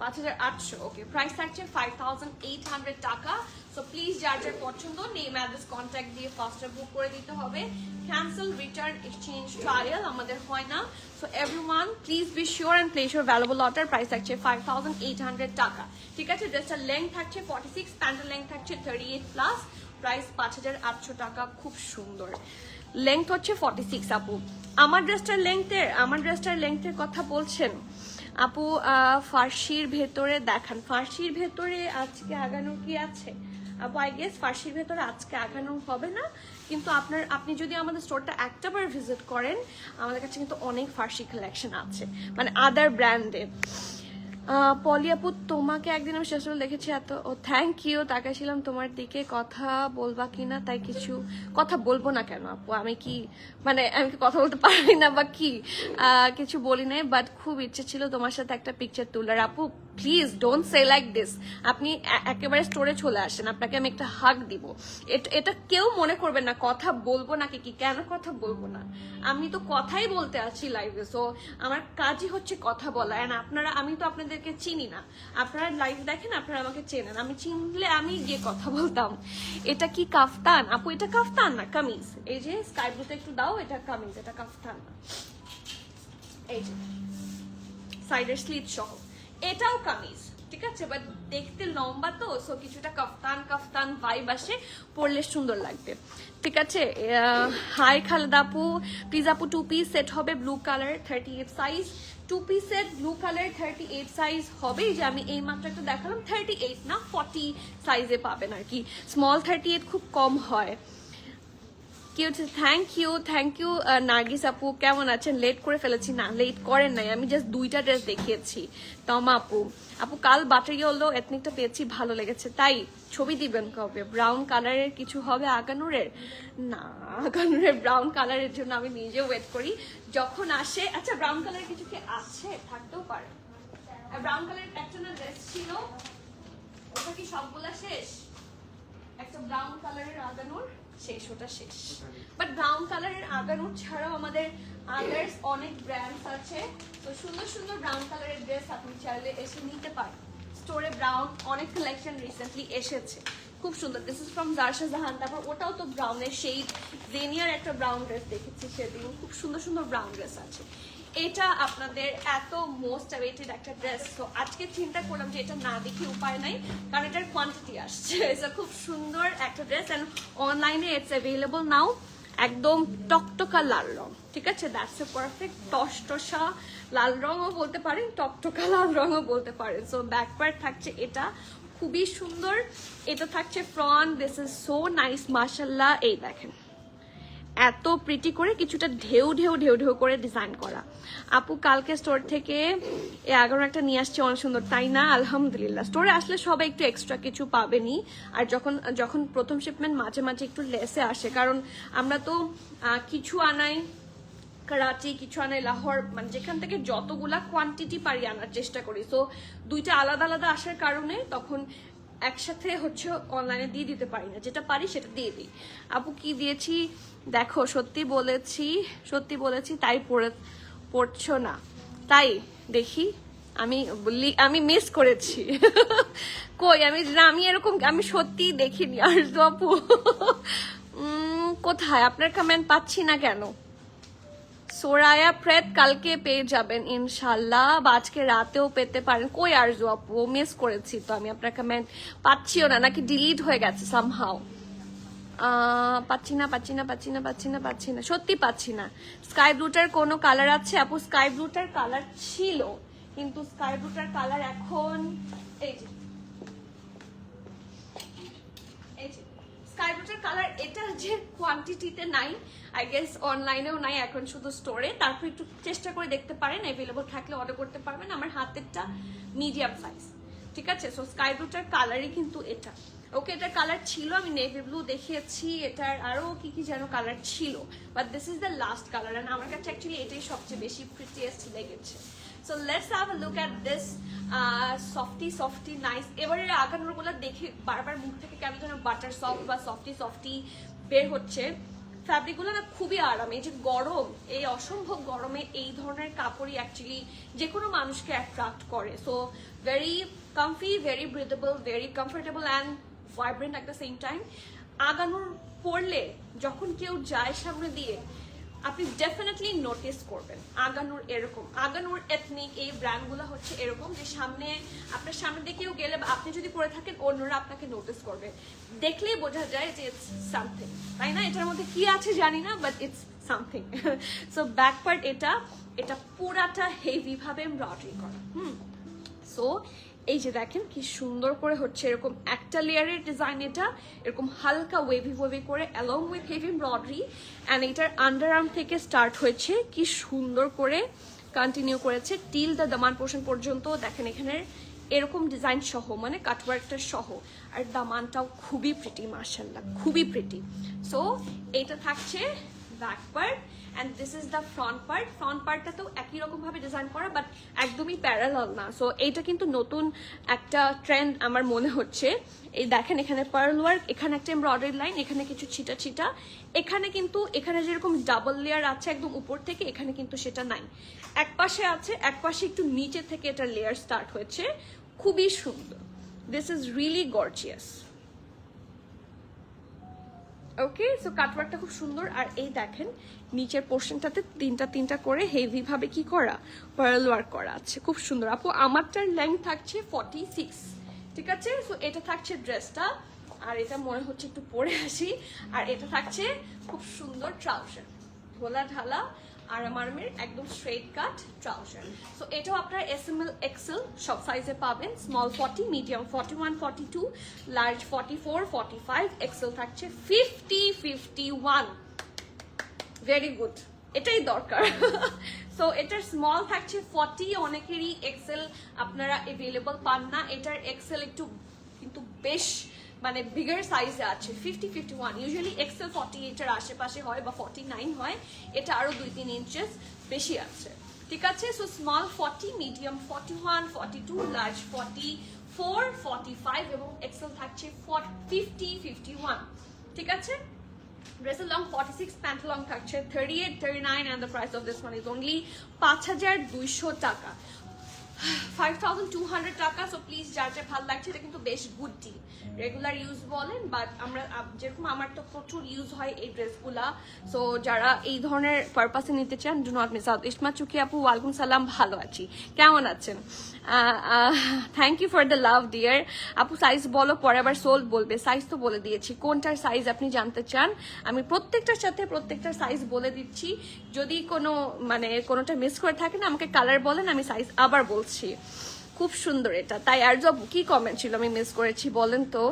5800। ওকে, প্রাইস থাকছে 5800 টাকা। সো প্লিজ যার যার পছন্দ নেম অ্যাড্রেস কন্ট্যাক্ট দিয়ে ফাস্টার বুক করে দিতে হবে। ক্যান্সেল, রিটার্ন, এক্সচেঞ্জ, ট্রায়াল আমাদের হয় না। So everyone please be sure and place your valuable order. Price থাকছে 5800 টাকা, ঠিক আছে। ড্রেসটার লেন্থ থাকছে 46, প্যান্টের লেন্থ থাকছে 38 প্লাস, প্রাইস 5800 টাকা। খুব সুন্দর, লেন্থ হচ্ছে 46। আপু আমার ড্রেসটার লেন্থের কথা বলছেন আপু, ফার্সির ভেতরে দেখান, ফার্সির ভেতরে আজকে আগানো কি আছে আপু? আই গেস ফার্সির ভেতরে আজকে আগানো হবে না, কিন্তু আপনি যদি আমাদের স্টোরটা একটাবার ভিজিট করেন, আমাদের কাছে কিন্তু অনেক ফার্সি কালেকশন আছে, মানে আদার ব্র্যান্ডের। পলি আপু, তোমাকে একদিন আমি শেষ দেখেছি, এত ও থ্যাংক ইউ। তাকাইছিলাম তোমার দিকে, কথা বলবা কিনা, তাই কিছু কথা বলবো না কেন আপু, আমি কি মানে আমি কি কথা বলতে পারি না বা কি, কিছু বলি নাই, বাট খুব ইচ্ছে ছিল তোমার সাথে একটা পিকচার তোলার। আপু please don't say like this, আপনি একেবারে স্টোরে চলে আসেন, আপনাকে আমি একটা হাগ দিব। এটা কেউ মনে করবেন না কথা বলবো নাকি কি, কেন কথা বলবো না, আমি তো কথাই বলতে আছি লাইভে। সো আমার কাজই হচ্ছে কথা বলা। এন্ড আপনারা, আমি তো আপনাদেরকে চিনি না, আপনারা লাইভ দেখেন, আপনারা আমাকে চেনেন, আমি চিনলে আমি গিয়ে কথা বলতাম। এটা কি কাফতান আপু? এটা কাফতান না, কামিজ। এই যে স্কাই ব্লুতে একটু দাও, এটা কামিজ, এটা কাফতান না। এই যে সাইডের স্লিট সহ, এটাও কামিজ, ঠিক আছে, বাট দেখতে লম্বা তো, সো কিছুটা কাফতান ভাইব আসে, পরলে সুন্দর লাগবে, ঠিক আছে। হাই খালেদা আপু, প্লিজ আপু 2 পিস সেট হবে blue colour 38 size, 2 piece set blue colour 38 size হবে। যে আমি এই মাত্র একটু দেখালাম, 38 না 40 সাইজে পাবেন আর কি, স্মল 38 খুব কম হয়। থ্যাংক ইউ নার্গিস আপু, কেমন আছেন? লেট করে ফেলেছি না? লেট করেন নাই, আমি জাস্ট 2টা ড্রেস দেখিয়েছি। তমা আপু কাল বাটার ইয়েলো এথনিকটা পেয়েছি, ভালো লেগেছে, তাই ছবি দিবেন কবে? ব্রাউন কালারের কিছু হবে আগানুরের? না, আগানুরের ব্রাউন কালারের জন্য আমি নিজে ওয়েট করি যখন আসে। আচ্ছা, ব্রাউন কালারের কিছু কি আছে? থাকতেও পারে। ব্রাউন কালারের একটা না ড্রেস ছিল, ওটা কি সবগুলা শেষ? একটা ব্রাউন কালারের আগানুর শেষ, ওটা শেষ। বাট ব্রাউন কালারের আগানুর ছাড়াও আমাদের আদার্স অনেক ব্র্যান্ডস আছে, তো সুন্দর সুন্দর ব্রাউন কালারের ড্রেস আপনি চাইলে এসে নিতে পারেন। স্টোরে ব্রাউন অনেক কালেকশন রিসেন্টলি এসেছে, খুব সুন্দর। দিস ইজ ফ্রম জারশা জাহান। তারপর ওটাও তো ব্রাউনের শেড, জেনিয়ার একটা ব্রাউন ড্রেস দেখেছি সেদিন, খুব সুন্দর সুন্দর ব্রাউন ড্রেস আছে। এটা আপনাদের এত মোস্ট অ্যাওয়েটেড একটা ড্রেস, তো আজকে চিন্তা করলাম যে এটা না দেখে উপায় নাই, কারণ এটার কোয়ান্টিটি আসছে। এটা খুব সুন্দর একটা ড্রেস, অ্যান্ড অনলাইনে ইটস অ্যাভেলেবল নাও। একদম টকটকা লাল রং, ঠিক আছে, দ্যাটস এ পারফেক্ট টসটসা লাল রঙও বলতে পারেন, টকটকা লাল রঙও বলতে পারেন। সো ব্যাক পার্ট থাকছে এটা, খুবই সুন্দর। এটা থাকছে front, this is so nice মাশাআল্লাহ। এই দেখেন এত প্রিটি করে কিছুটা ঢেউ ঢেউ ঢেউ ঢেউ করে ডিজাইন করা। আপু কালকে স্টোর থেকে 11 একটা নিয়ে আসছে, অনেক সুন্দর তাই না? আলহামদুলিল্লাহ, স্টোরে আসলে সবাই একটু এক্সট্রা কিছু পাবেনি। আর যখন প্রথম শিপমেন্ট মাঝে মাঝে একটু লেসে আসে, কারণ আমরা তো কিছু আনাই করাচি, কিছু আনাই লাহোর, মানে যেখান থেকে যতগুলা কোয়ান্টিটি পারি আনার চেষ্টা করি। সো দুইটা আলাদা আলাদা আসার কারণে তখন একসাথে হচ্ছে অনলাইনে দিয়ে দিতে পারি না, যেটা পারি সেটা দিয়ে দিই। আপু কি দিয়েছি দেখো, সত্যি বলেছি তাই পড়ছো না, তাই দেখি আমি মিস করেছি। কই আমি এরকম আমি সত্যি দেখিনি। আর তো আপু কোথায় আপনার কমেন্ট পাচ্ছি না কেন? সোরায়া প্রেত কালকে পেয়ে যাবেন ইনশাল্লাহ, বা আজকে রাতেও পেতে পারেন। কই আরজু আপু, মিস করেছি তো আমি আপনার কমেন্ট, পাচ্ছিও না, নাকি ডিলিট হয়ে গেছে সামহাও? পাচ্ছি না, সত্যি পাচ্ছি না। স্কাই ব্লুটার কোনো কালার আছে আপু? স্কাই ব্লুটার কালার ছিল, কিন্তু স্কাই ব্লুটার কালার এখন এই যে স্কাই ব্লুটার কালার, এটা যে কোয়ান্টিটিতে নাই, আই গেস অনলাইনেও নাই, এখন শুধু স্টোরে। তারপর একটু চেষ্টা করে দেখতে পারেন, অ্যাভেলেবল থাকলে অর্ডার করতে পারবেন। আমার হাতেরটা মিডিয়াম সাইজ, ঠিক আছে? সো স্কাই ব্লুটার কালারই কিন্তু এটা। ওকে, এটার কালার ছিল, আমি নেভি ব্লু দেখিয়েছি, এটার আরো কি কি যেন কালার ছিল, but this is the last colour. And আমার কাছে অ্যাকচুয়ালি এটাই সবচেয়ে বেশি প্রিটিয়েস্ট লেগেছে। So let's have a look at this softy nice. এবারে আগানোর গুলো দেখে বারবার মুখ থেকে কেমন যেন বাটার সফট বা সফটি বের হচ্ছে। ফ্যাব্রিক গুলো না খুবই আরাম। এই যে গরম, এই অসম্ভব গরমে এই ধরনের কাপড়ই অ্যাকচুয়ালি যে কোনো মানুষকে অ্যাট্রাক্ট করে। So very comfy, very breathable, very comfortable and vibrant at the same time. আগানোর পরলে যখন কেউ যায় সামনে দিয়ে, আপনি ডেফিনেটলি নোটিস করবেন আগানোর এথনিক এই ব্র্যান্ডগুলো হচ্ছে এরকম যে আপনার সামনে দিয়ে কেউ গেলে, আপনি যদি পরে থাকেন অন্যরা আপনাকে নোটিস করবে, দেখলেই বোঝা যায় যে ইটস সামথিং, তাই না? এটার মধ্যে কি আছে জানি না, but it's something. So back part এটা পুরাটা হেভি ভাবে এমব্রয়ডারি করা। সো এই যে দেখেন কি সুন্দর করে হচ্ছে এরকম একটা লেয়ারের ডিজাইন, এটা এরকম হালকা ওয়েভি করে along with heavy embroidery. And এটার আন্ডার আর্ম থেকে স্টার্ট হয়েছে, কি সুন্দর করে কন্টিনিউ করেছে টিল দ্য দামান পোর্শন পর্যন্ত। দেখেন এখানে এরকম ডিজাইন সহ, মানে কাটওয়ার্কটা সহ, আর দামানটাও খুবই প্রিটি মাশাআল্লাহ, খুবই প্রিটি। সো এটা থাকছে back part and this is the front পার্টটা তো একই রকম ভাবে ডিজাইন করা, বাট একদমই প্যারালাল না। সো এইটা কিন্তু নতুন একটা ট্রেন্ড আমার মনে হচ্ছে। এই দেখেন এখানে পার্ল ওয়ার্ক, এখানে একটা এমব্রয়ডারি লাইন, এখানে কিছু ছিটা, এখানে যেরকম ডাবল লেয়ার আছে একদম উপর থেকে, এখানে কিন্তু সেটা নাই। এক পাশে আছে, এক পাশে একটু নিচে থেকে এটা লেয়ার স্টার্ট হয়েছে, খুবই সুন্দর। This is really gorgeous. Okay, so কাটওয়ার্কটা খুব সুন্দর। আর এই দেখেন নিচের পোর্শনটাতে তিনটা করে হেভি ভাবে কি করা, পার্ল ওয়ার্ক করা আছে, খুব সুন্দর। আপু আমারটার লেন্থ থাকছে 46, ঠিক আছে? সো এটা থাকছে ড্রেসটা, আর এটা মনে হচ্ছে একটু পরে আসি। আর এটা থাকছে খুব সুন্দর ট্রাউজার, ঢোলা ঢালা আরামের একদম স্ট্রেট কাট ট্রাউজার। সো এটাও আপনার SML XL সব সাইজে পাবেন। স্মল 40, মিডিয়াম 41, 42, লার্জ 44, 45, XL থাকছে 50, 51। ভেরি গুড, এটাই দরকার। সো এটার স্মল থাকছে 40, অনেকেরই XL আপনারা অ্যাভেলেবল পান না। এটার XL একটু কিন্তু বেশ মানে বিগার সাইজে আছে, 50, 51। ইউজুয়ালি XL 48 এর আশেপাশে হয় বা 49 হয়, এটা আরো 2-3 ইঞ্চেস বেশি আছে, ঠিক আছে? সো স্মল 40, মিডিয়াম 41, 42, লার্জ 44, 45 এবং XL থাকছে 50, 51, ঠিক আছে? Dress long 46, pant long থাকছে 38, 39 and the price of this one is only 5200 টাকা, 5200 টাকা। সো প্লিজ যার ভালো লাগছে, এটা কিন্তু বেশ গুড ডিল। রেগুলার ইউজ বলেন, বাট আমরা যেরকম আমার তো প্রচুর ইউজ হয় এই ড্রেসগুলা। সো যারা এই ধরনের পারপাসে নিতে চান, ডু নট মিস আউট। ইসমা চুকি আপু ওয়ালাইকুম সালাম, ভালো আছি, কেমন আছেন? Thank you for the love dear. আপু সাইজ বলো, পরে আবার সোল বলবে। সাইজ তো বলে দিয়েছি, কোনটার সাইজ আপনি জানতে চান আমি প্রত্যেকটার সাথে প্রত্যেকটার সাইজ বলে দিচ্ছি। যদি কোনোটা মিস করে থাকেন আমাকে কালার বলেন, আমি সাইজ আবার বলছি। খুব সুন্দর এটা। তাই আর জব কি কমেন্ট ছিল আমি মিস করেছি বলেন তো?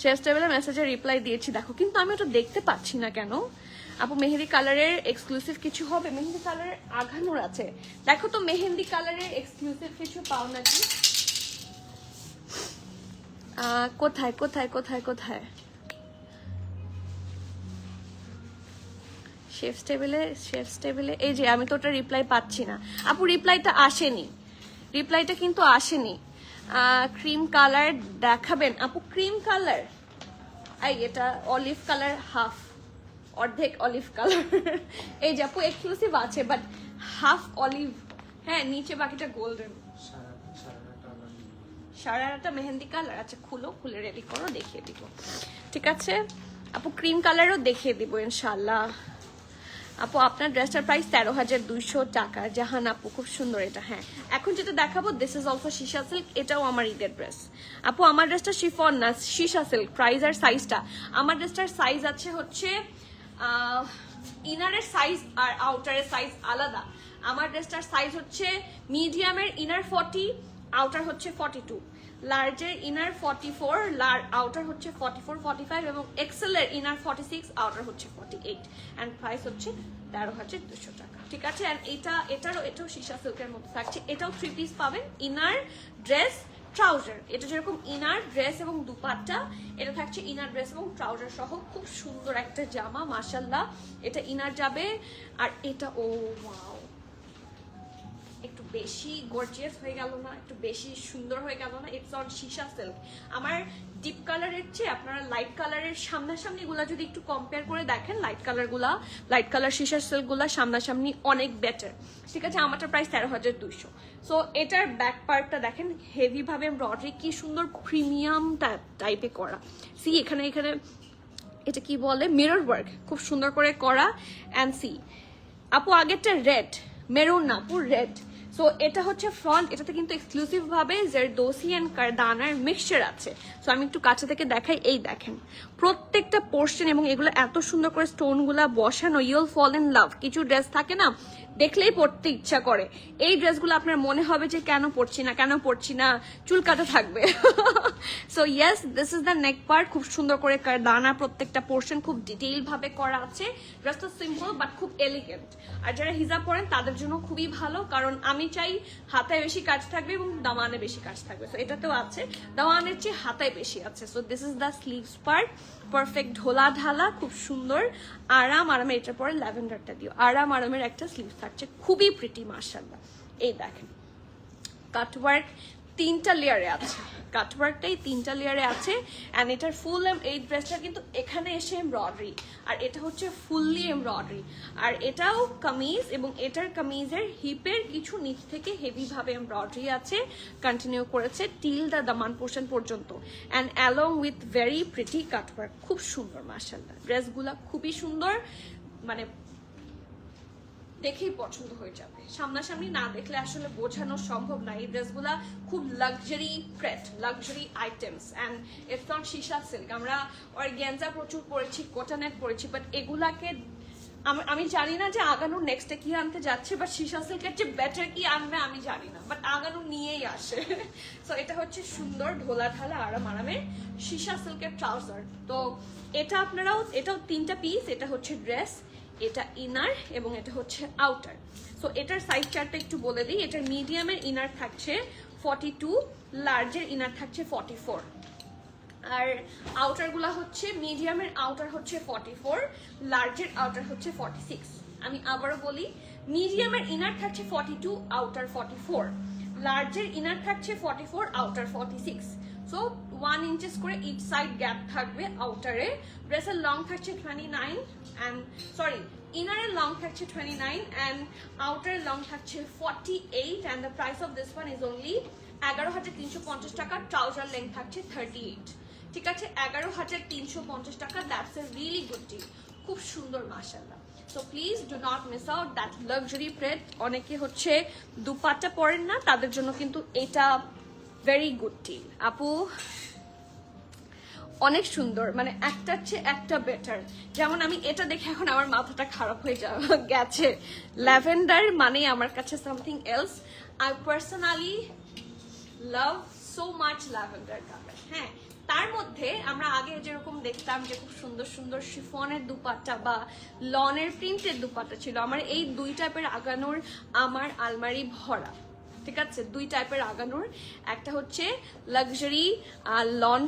শেফ টেবিলে মেসেজে রিপ্লাই দিয়েছি দেখো, কিন্তু আমি ওটা দেখতে পাচ্ছি না কেন। আপু মেহেদি কালারের এক্সক্লুসিভ কিছু হবে? মেহেদি কালারের আঘানোর আছে, দেখো তো মেহেদি কালারের এক্সক্লুসিভ কিছু পাও নাকি? কোথায় কোথায় কোথায় কোথায়? শেফ টেবিলে এই যে, আমি তো ওটা রিপ্লাই পাচ্ছি না আপু, রিপ্লাইটা আসেনি, রিপ্লাইটা কিন্তু আসেনি। ক্রিম কালার দেখাবেন আপু? ক্রিম কালার এই এটা অলিভ কালার, হাফ অর্ধেক অলিভ কালার এই যে আপু এক্সক্লুসিভ আছে বাট হাফ অলিভ, হ্যাঁ নিচে বাকিটা গোল্ডেন। সারাটা মেহেন্দি কালার। আচ্ছা খুলো, খুলে রেডি করো, দেখিয়ে দিব। ঠিক আছে আপু, ক্রিম কালারও দেখিয়ে দিব ইনশাল্লাহ। আপু আপনার ড্রেসটার প্রাইস 13,200 টাকা। জাহান আপু খুব সুন্দর এটা। হ্যাঁ এখন যেটা দেখাবো this is also shisha silk, এটাও আমার ঈদের ড্রেস। আপু আমার ড্রেসটা শিফন না, শিশা সিল্ক। প্রাইস আর সাইজটা, আমার ড্রেসটার সাইজ আছে হচ্ছে ইনারের সাইজ আর আউটারের সাইজ আলাদা। আমার ড্রেসটার সাইজ হচ্ছে মিডিয়ামের ইনার 40, আউটার হচ্ছে 42, লার্জের ইনার 44, আউটার হচ্ছে 44 45, এবং এক্সেল এর ইনার 46, আউটার হচ্ছে 48, এন্ড প্রাইস হচ্ছে 13,200 টাকা। ঠিক আছে, এন্ড এটাও শিশা সিল্কের মধ্যে থাকছে। এটাও 3 পিস পাবেন, ইনার ড্রেস ট্রাউজার। এটা যেরকম ইনার ড্রেস এবং দুপাট্টা, এটা থাকছে ইনার ড্রেস এবং ট্রাউজার সহ। খুব সুন্দর একটা জামা মাশাআল্লাহ। এটা ইনার যাবে, আর এটা ও ওয়াও, একটু বেশি গর্জিয়াস হয়ে গেল না? একটু বেশি সুন্দর হয়ে গেল না? It's on shisha silk. আমার ডিপ কালারের চেয়ে আপনারা লাইট কালারের সামনাসামনি গুলা যদি একটু কম্পেয়ার করে দেখেন, লাইট কালার শিশা সিল্ক গুলা সামনাসামনি অনেক বেটার। ঠিক আছে, আমারটার প্রাইস 13,200। সো এটার ব্যাক পার্টটা দেখেন, হেভি ভাবে এমব্রয়ডারি, কি সুন্দর প্রিমিয়াম টাইপে করা। সি এখানে এটা কি বলে, মিরর ওয়ার্ক, খুব সুন্দর করে করা। অ্যান্ড সি আপু আগেরটা রেড, মেরুন না আপু, রেড। সো এটা হচ্ছে ফ্রন্ট, এটাতে কিন্তু এক্সক্লুসিভ ভাবে জারদোসি এন্ড কারদানার মিক্সচার আছে। সো আমি একটু কাছে থেকে দেখাই, এই দেখেন প্রত্যেকটা পোর্শন, এবং এগুলো এত সুন্দর করে স্টোন গুলা বসানো। ইউল ফল ইন লাভ, কিছু ড্রেস থাকে না দেখলেই পড়তে ইচ্ছা করে, এই ড্রেসগুলো আপনার মনে হবে যে কেন পড়ছি না, চুল কাটা থাকবে। So yes, this is the neck part, খুব সুন্দর করে কারদানা, প্রত্যেকটা পোর্শন খুব ডিটেইল ভাবে করা আছে। ড্রেসটা সিম্পল বাট খুব এলিগেন্ট, আর যারা হিজাব পরেন তাদের জন্য খুবই ভালো, কারণ আমি চাই হাতায় বেশি কাজ থাকবে এবং দামানে বেশি কাজ থাকবে। সো এটাতেও আছে, দামানের চেয়ে হাতায় বেশি আছে। So this is the sleeves part, perfect ঢোলা ঢালা, খুব সুন্দর। আরামের এটার পরে ল্যাভেন্ডারটা দিও, আরামের একটা স্লিভ থাকছে, খুবই প্রিটি মাশাআল্লাহ। এই দেখেন কাটওয়ার্ক 3টা লেয়ারে আছে, কাটওয়ার্কটাই 3টা লেয়ারে আছে। অ্যান্ড এটার ফুল এই ড্রেসটা কিন্তু এখানে এসে এমব্রয়ডারি, আর এটা হচ্ছে ফুললি এমব্রয়ডারি। আর এটাও কামিজ, এবং এটার কামিজের হিপের কিছু নিচ থেকে হেভি ভাবে এমব্রয়ডারি আছে, কন্টিনিউ করেছে টিল দ্য দামান পোর্শন পর্যন্ত। And along with very pretty cutwork, খুব সুন্দর মাশাআল্লাহ। ড্রেসগুলা খুবই সুন্দর, মানে দেখেই পছন্দ হয়ে যাবে, সামনাসামনি না দেখলে আসলে বোঝানো সম্ভব না। এই ড্রেসগুলা খুব luxury crate, luxury items, and it's not shisha silk. আমরা অর্গানজা প্রচুর পরেছি, কোটানেট পরেছি, বাট এগুলাকে আমি জানি না যে আগানোর নেক্সটে কি আনতে যাচ্ছে, বাট শিশা সিল্কের যে বেটার কি আনবে আমি জানি না, বাট আগানো নিয়েই আসে। সো এটা হচ্ছে সুন্দর ঢোলা ঢালা আরামের শিশা সিল্কের ট্রাউজার। তো এটা আপনারাও, এটাও 3টা পিস, এটা হচ্ছে ড্রেস, এটা ইনার, এবং এটা হচ্ছে আউটার। সো এটার সাইজ চার্টটা একটু বলে দিই। এটার মিডিয়ামের ইনার থাকছে 42, লার্জের ইনার থাকছে 44, আর আউটার গুলা হচ্ছে মিডিয়ামের আউটার হচ্ছে 44, লার্জের আউটার হচ্ছে 46। আমি আবারও বলি, মিডিয়ামের ইনার থাকছে 42, আউটার 44, লার্জের ইনার থাকছে 44, আউটার 46। সো 1 ইঞ্চেস করে ইচ সাইড গ্যাপ থাকবে আউটারে। ড্রেসের লং থাকছে 29, অ্যান্ড সরি ইনারের লং থাকছে 29 অ্যান্ড আউটারের লং থাকছে 48, and the price of this one is only 11,350 টাকা। ট্রাউজার লেন্থ থাকছে 38। ঠিক আছে, 11,350 টাকা, that's a really good deal, খুব সুন্দর মাশাআল্লাহ। So please do not miss out that luxury pret. অনেকে হচ্ছে দুপাট্টা পরেন না, তাদের জন্য কিন্তু এটা ভেরি গুড ডিল। আপু অনেক সুন্দর, মানে একটার চেয়ে একটা বেটার। যেমন আমি এটা দেখে এখন আমার মাথাটা খারাপ হয়ে গেছে, ল্যাভেন্ডার মানে আমার কাছে something else. I personally love so much lavender colour. হ্যাঁ, তার মধ্যে আমরা আগে যেরকম দেখতাম যে খুব সুন্দর সুন্দর শিফনের দুপাট্টা বা লনের প্রিন্টের দুপাট্টা ছিল, আমার এই দুই টাইপের আগানোর আমার আলমারি ভরা। ঠিক আছে, দুই টাইপের আগানোর, একটা হচ্ছে লাক্সারি লন,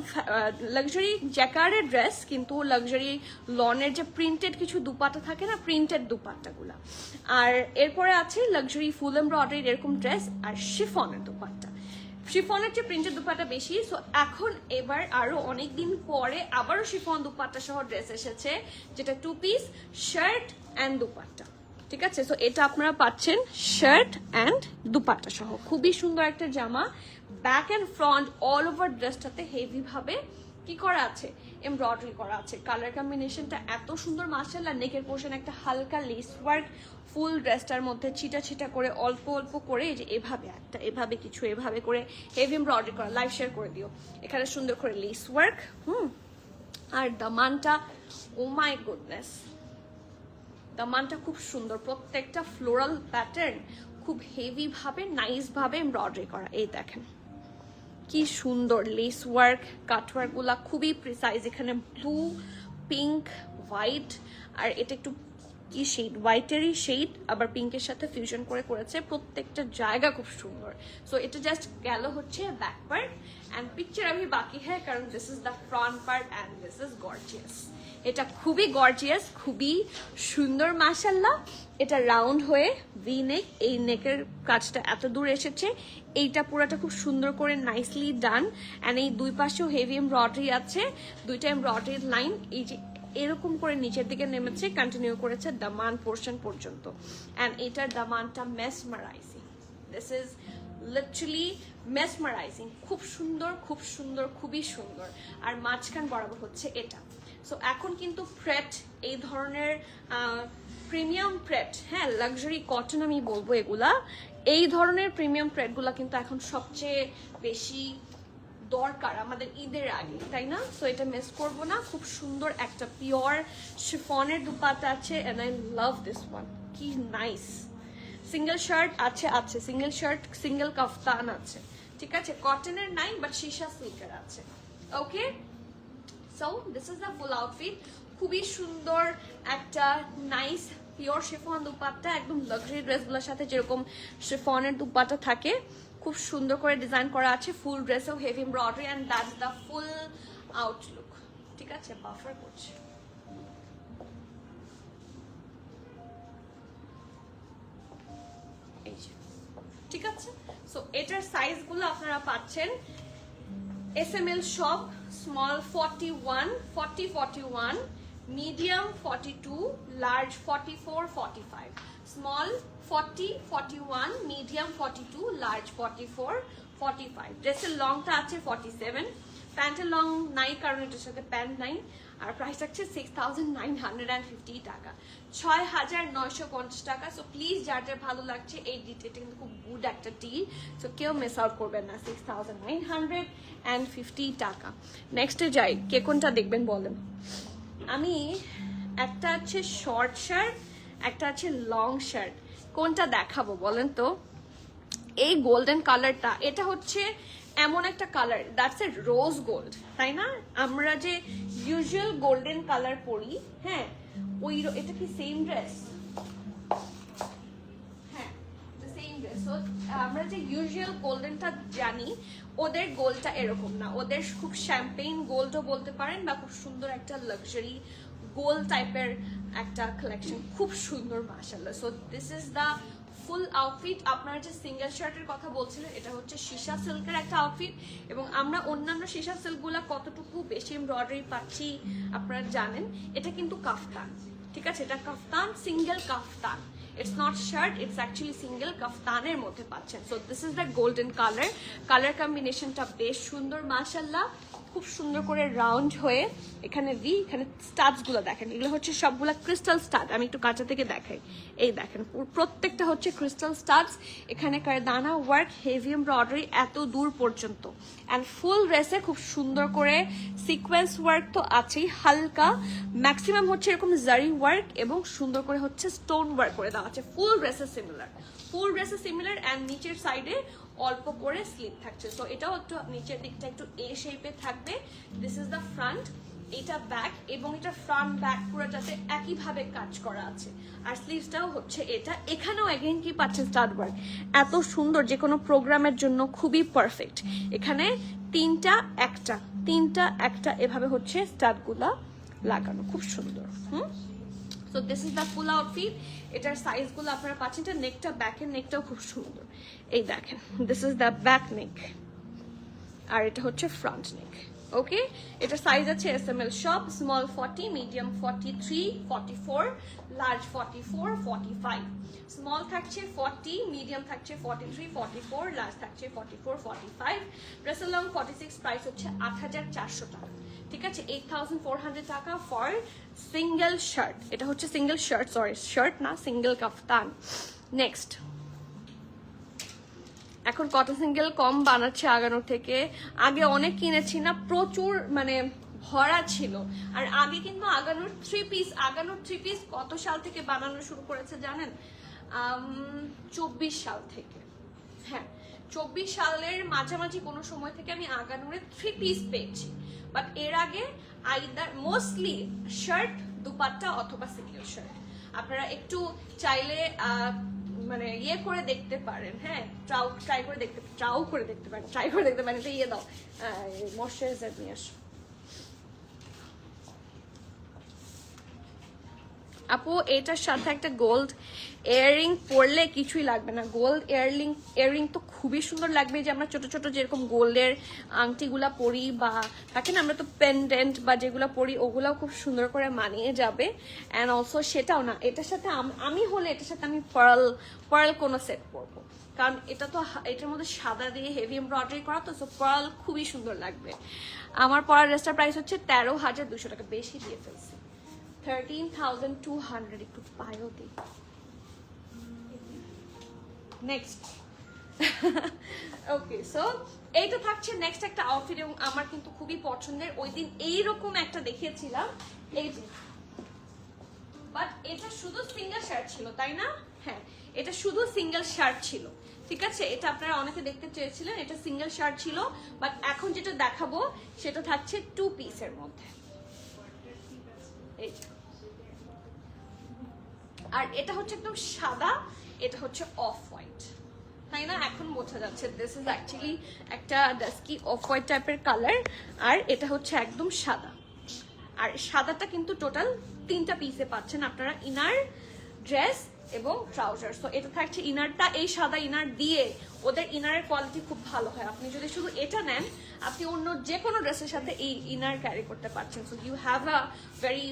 লাক্সারি জ্যাকার্ডের ড্রেস, কিন্তু লাক্সারি লনের যে প্রিন্টেড কিছু দুপাট্টা থাকে না, প্রিন্টেড দুপাট্টাগুলা। আর এরপরে আছে লাক্সারি ফুল এমব্রয়ডারির এরকম ড্রেস আর শিফনের দুপাট্টা। শিফনের যে প্রিন্টেড দুপাট্টা বেশি, সো এখন এবার আরো অনেকদিন পরে আবারও শিফন দুপাট্টা সহ ড্রেস এসেছে, যেটা 2 পিস শার্ট অ্যান্ড দুপাট্টা। ঠিক আছে, সো এটা আপনারা পাচ্ছেন শার্ট অ্যান্ড দুপাট্টা সহ, খুবই সুন্দর একটা জামা। Back and front all over ড্রেসটাতে হেভি ভাবে কি করা আছে, এমব্রয়ডারি করা আছে। কালার কম্বিনেশনটা এত সুন্দর মাশাআল্লাহ। নেকের পোর্শন একটা হালকা লেস ওয়ার্ক, ফুল ড্রেসটার মধ্যে ছিটা ছিটা করে অল্প অল্প করে এই যে এভাবে একটা, এভাবে কিছু এভাবে করে হেভি এমব্রয়ডারি করা। লাইভ শেয়ার করে দিও। এখানে সুন্দর করে লেস ওয়ার্ক। আর দামানটা, ও মাই গুডনেস, দামানটা খুব সুন্দর, প্রত্যেকটা ফ্লোরাল প্যাটার্ন খুব হেভি ভাবে নাইস ভাবে এমব্রয়ডারি করা। এই দেখেন কি সুন্দর লেস ওয়ার্ক, কাটওয়ার্ক গুলা খুবই প্রিসাইজ। এখানে ব্লু, পিঙ্ক, হোয়াইট, আর এটা একটু কি শেড, হোয়াইটেরই শেড, আবার পিঙ্কের সাথে ফিউশন করে করেছে। প্রত্যেকটা জায়গা খুব সুন্দর। সো এটা জাস্ট গেল হচ্ছে ব্যাক পার্ট, অ্যান্ড পিকচার আমি বাকি হ্যাঁ, কারণ this is the front part and this is gorgeous. এটা খুবই গর্জিয়াস, খুবই সুন্দর মাশাআল্লাহ। এটা রাউন্ড হয়ে ভি নেক, এই নেকের কাজটা এত দূর এসেছে, এইটা পুরোটা খুব সুন্দর করে নাইসলি ডান। অ্যান্ড এই দুই পাশেও হেভি এমব্রয়ডারি আছে, দুইটা এমব্রয়ডারি লাইন এই যে এরকম করে নিচের দিকে নেমেছে, কন্টিনিউ করেছে দামান পোর্শন পর্যন্ত। অ্যান্ড এটার দামানটা mesmerising, this is literally mesmerising. খুব সুন্দর, খুব সুন্দর, খুবই সুন্দর। আর মাঝখান বরাবর হচ্ছে এটা। সো এখন কিন্তু প্রেট, এই ধরনের প্রিমিয়াম প্রেট, হ্যাঁ লাক্সারি কটন আমি বলবো এগুলা, এই ধরনের প্রিমিয়াম প্রেটগুলা কিন্তু এখন সবচেয়ে বেশি দরকার আমাদের ঈদের আগে, তাই না? সো এটা মিস করবো না। খুব সুন্দর একটা পিওর শিফনের দুপাট্টা আছে, and I love this one, কি নাইস। সিঙ্গেল শার্ট আছে, আছে সিঙ্গেল শার্ট, সিঙ্গেল কাফতান আছে। ঠিক আছে, কটনের নাই, বাট শিশা সিল্কের আছে। Okay, so this is the full outfit. খুবই সুন্দর একটা নাইস পিওর শিফন দুপাট্টা, একদম লাক্সারি ড্রেসগুলোর সাথে যেরকম শিফনের দুপাট্টা থাকে, খুব সুন্দর করে ডিজাইন করা আছে। ফুল ড্রেসেও heavy embroidery, and that's the full outlook. ঠিক আছে, বাফার করছে। ঠিক আছে, সো এটার সাইজগুলো আপনারা পাচ্ছেন SML shop, small 41, 40, 41, medium 42, large 44, 45. Small 40, 41, medium 42, large 44, 45. ড্রেসের লংটা আছে 47, প্যান্টের লং নাই কারণ এটার সাথে প্যান্ট নাই। আর প্রাইস আছে 6,950 টাকা, 6,950 টাকা। সো প্লিজ যার যার ভালো লাগছে, এই ডিটেলটা কিন্তু খুব গুড একটা ডিল, সো কেউ মিস আউট করবেন না। 6,950 টাকা। নেক্সটে যাই, কে কোনটা দেখবেন বলেন? আমি একটা আছে শর্ট শার্ট, একটা আছে লং শার্ট, কোনটা দেখাবো বলেন তো? এই গোল্ডেন কালারটা, এটা হচ্ছে এমন একটা colour, that's a rose gold, তাই না? আমরা যে ইউজুয়াল গোল্ডেন কালার পরি, হ্যাঁ ওই, এটা কি সেম ড্রেস? হ্যাঁ সেম ড্রেস। সো আমরা যে ইউজুয়াল গোল্ডেনটা জানি, ওদের গোল্ডটা এরকম না, ওদের খুব শ্যাম্পেইন গোল্ডও বলতে পারেন, বা খুব সুন্দর একটা লাক্সারি গোল্ড টাইপের একটা কালেকশন, খুব সুন্দর মাশাআল্লাহ। So this is the full outfit. আপনারা যে সিঙ্গেল শার্টের কথা বলছিলেন, এটা হচ্ছে সীসা সিল্কের একটা আউটফিট, এবং আমরা অন্যান্য সীসা সিল্কগুলা কতটুকু বেশি এমব্রয়ডারি পাচ্ছি আপনারা জানেন। এটা কিন্তু কাফতান, ঠিক আছে, এটা kaftan, single kaftan, it's not shirt, it's actually single কাফতানের মধ্যে পাচ্ছেন। So this is the golden colour, colour কম্বিনেশনটা বেশ সুন্দর মাশাআল্লাহ। খুব সুন্দর করে রাউন্ড হয়ে এখানে ভি, এখানে স্টাডস গুলো দেখেন, এগুলো হচ্ছে সবগুলা ক্রিস্টাল স্টাড। আমি একটু কাঁচা থেকে দেখাই, এই দেখেন প্রত্যেকটা হচ্ছে ক্রিস্টাল স্টাডস। এখানে কারদানা ওয়ার্ক, হেভি এমব্রয়ডারি এত দূর পর্যন্ত, অ্যান্ড ফুল ড্রেসে খুব সুন্দর করে সিকোয়েন্স ওয়ার্ক তো আছেই, হালকা ম্যাক্সিমাম হচ্ছে এরকম জারি ওয়ার্ক এবং সুন্দর করে হচ্ছে স্টোন ওয়ার্ক করে দেওয়া আছে। ফুল ড্রেসে সিমিলার অ্যান্ড নিচের সাইডে অল্প করে স্লিপ থাকছে। সো এটাও একটু নিচের দিকটা একটু এ শেপে থাকবে। দিস ইজ দ্য ফ্রন্ট, এটা ব্যাক, এবং এটা ফ্রন্ট ব্যাক পুরোটাতে একইভাবে কাজ করা আছে। আর স্লিভসটাও হচ্ছে এটা। এখানেও এগেইন কি পাচ্ছেন স্টাড ওয়ার্ক, এত সুন্দর, যে কোনো প্রোগ্রামের জন্য খুবই পারফেক্ট। এখানে তিনটা একটা এভাবে হচ্ছে স্টাডগুলা লাগানো, খুব সুন্দর। So this is the full outfit. এটার সাইজগুলো আপনারা পাচ্ছেন, এটা নেকটা, ব্যাকের নেকটাও খুব সুন্দর, এই দেখেন, this is the back neck, আর এটা হচ্ছে ফ্রন্ট নেক। ওকে, এটা সাইজ আছে SML সব, স্মল 40, মিডিয়াম 43, 44, লার্জ 44, 45। স্মল থাকছে 40, মিডিয়াম থাকছে 43, 44, লার্জ থাকছে 44, 45। ড্রেসের লং 46, প্রাইস হচ্ছে 8400 টাকা। ঠিক আছে, 8400 টাকা ফর সিঙ্গেল শার্ট। এটা হচ্ছে সিঙ্গেল শার্ট, সরি শার্ট না, সিঙ্গেল কাফতান। নেক্সট, এখন কটন সিঙ্গেল কম বানাচ্ছে আগানোর থেকে। আগে অনেক কিনেছি না, প্রচুর মানে ভরা ছিল। আর আগে কিন্তু আগানোর থ্রি পিস কত সাল থেকে বানানো শুরু করেছে জানেন? 24 সাল থেকে। হ্যাঁ, 24 সালের মাঝামাঝি কোনো সময় থেকে আমি আগানোরে 3 পিস পেয়েছি। বাট এর আগে আইদার মোস্টলি শার্ট, দুপাট্টা অথবা সিঙ্গেল শার্ট। আপনারা একটু চাইলে মানে ইয়ে করে দেখতে পারেন, হ্যাঁ, ট্রাই করে দেখতে পারেন। এটা ইয়ে দাও, ময়শ্চারাইজার নিয়ে আসো আপু। এটার সাথে একটা গোল্ড ইয়াররিং পরলে কিছুই লাগবে না। গোল্ড ইয়াররিং তো খুবই সুন্দর লাগবে, যে আমরা ছোট ছোট যেরকম গোল্ডের আংটিগুলা পরি, বা থাকে না আমরা তো পেন্ডেন্ট বা যেগুলো পরি, ওগুলাও খুব সুন্দর করে মানিয়ে যাবে। অ্যান্ড অলসো সেটাও না, এটার সাথে আমি হলে এটার সাথে আমি পার্ল কোনো সেট পরবো, কারণ এটা তো এটার মধ্যে সাদা দিয়ে হেভি এমব্রয়ডারি করা, তো পার্ল খুবই সুন্দর লাগবে। আমার পরার ড্রেসটার প্রাইস হচ্ছে 13,200 টাকা, বেশি দিয়ে ফেলছি, 13,200, একটু পায়ও দিই। নেক্সট, ওকে, সো এইটা থাকছে নেক্সট একটা আউটফিট, এবং আমার কিন্তু খুবই পছন্দের। ওই দিন এইরকম একটা দেখিয়েছিলাম, এই যে, বাট এটা শুধু সিঙ্গেল শার্ট ছিল, তাই না? হ্যাঁ, এটা শুধু সিঙ্গেল শার্ট ছিল। ঠিক আছে, এটা আপনারা অনেকে দেখতে চেয়েছিলেন, এটা সিঙ্গেল শার্ট ছিল। বাট এখন যেটা দেখাবো সেটা থাকছে 2 পিসের মধ্যে, এই। আর এটা হচ্ছে একদম সাদা, এটা হচ্ছে অফ হোয়াইট, তাই না? এখন বোঝা যাচ্ছে দিস ইজ অ্যাকচুয়ালি একটা ডাস্কি অফ হোয়াইট টাইপের কালার, আর এটা হচ্ছে একদম সাদা। আর সাদাটা কিন্তু টোটাল 3টা পিসে পাচ্ছেন আপনারা, ইনার, ড্রেস এবং ট্রাউজার। সো এটা থাকছে ইনারটা, এই সাদা ইনার দিয়ে ওদের ইনারের কোয়ালিটি খুব ভালো হয়। আপনি যদি শুধু এটা নেন, আপনি অন্য যে কোনো ড্রেসের সাথে এই ইনার ক্যারি করতে পারছেন। So you have a very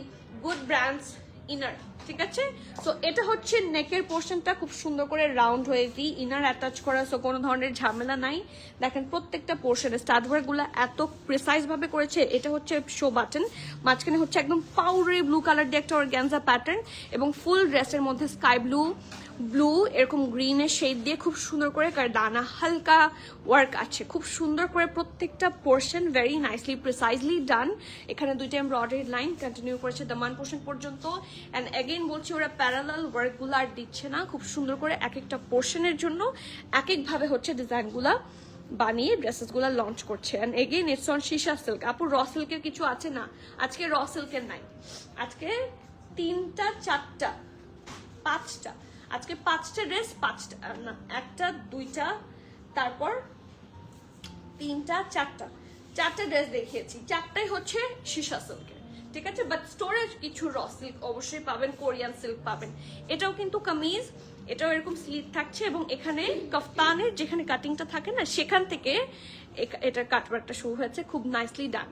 good brands inner. ঠিক আছে, সো এটা হচ্ছে নেকের পোর্শনটা খুব সুন্দর করে রাউন্ড হয়ে ভি ইনার অ্যাটাচ করা, সো কোনো ধরনের ঝামেলা নাই। দেখেন প্রত্যেকটা পোর্শনে স্টাড ওয়ার্কগুলো এত প্রিসাইজ ভাবে করেছে। এটা হচ্ছে শো বাটন, মাঝখানে হচ্ছে একদম পাউডারি ব্লু কালার দিয়ে একটা অর্গানজা প্যাটার্ন, এবং ফুল ড্রেসের মধ্যে স্কাই ব্লু এরকম গ্রিনের শেড দিয়ে খুব সুন্দর করে কারদানা হালকা ওয়ার্ক আছে, খুব সুন্দর করে প্রত্যেকটা পোর্শন ভেরি নাইসলি প্রিসাইজলি ডান। এখানে 2টা এমব্রয়ডারি লাইন কন্টিনিউ করেছে দামান পোর্শন পর্যন্ত। অ্যান্ড এগেইন বলছি, ওরা প্যারালাল ওয়ার্কগুলো আর দিচ্ছে না, খুব সুন্দর করে এক একটা পোর্শনের জন্য এক একভাবে হচ্ছে ডিজাইনগুলা বানিয়ে ড্রেসেসগুলো লঞ্চ করছে। And again it's on shisha silk. আপু র সিল্কের কিছু আছে না? আজকে র সিল্কের নাই, আজকে 3টা 4টা 5টা, আজকে 5টা ড্রেস, 5টা না, 1টা 2টা, তারপর 3টা 4টা ড্রেস দেখিয়েছি, 4টাই হচ্ছে শিশা সিল্কের। ঠিক আছে, বাট স্টোরেজ কিছু র সিল্ক অবশ্যই পাবেন, কোরিয়ান সিল্ক পাবেন। এটাও কিন্তু কামিজ, এটাও এরকম স্লিভ থাকছে, এবং এখানে কাফতানের যেখানে কাটিংটা থাকে না, সেখান থেকে এটার কাটওয়ার্কটা শুরু হয়েছে, খুব নাইসলি ডান।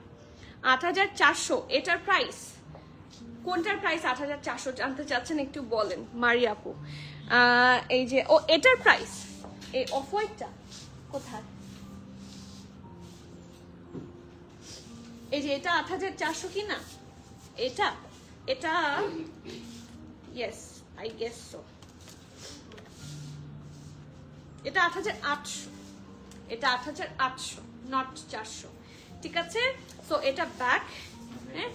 8400 এটার প্রাইস। কোনটার প্রাইস 8400 জানতে চাচ্ছেন? একটু বলেন মারি আপু। এই যে এটার প্রাইস, এই অফ হোয়াইটটা কোথায়? এই যে এটা 8400 কি না, এটা এটা ইয়েস আই গেস সো, এটা 8800, এটা 8800 নট 400, ঠিক আছে। সো এটা ব্যাক, হ্যাঁ,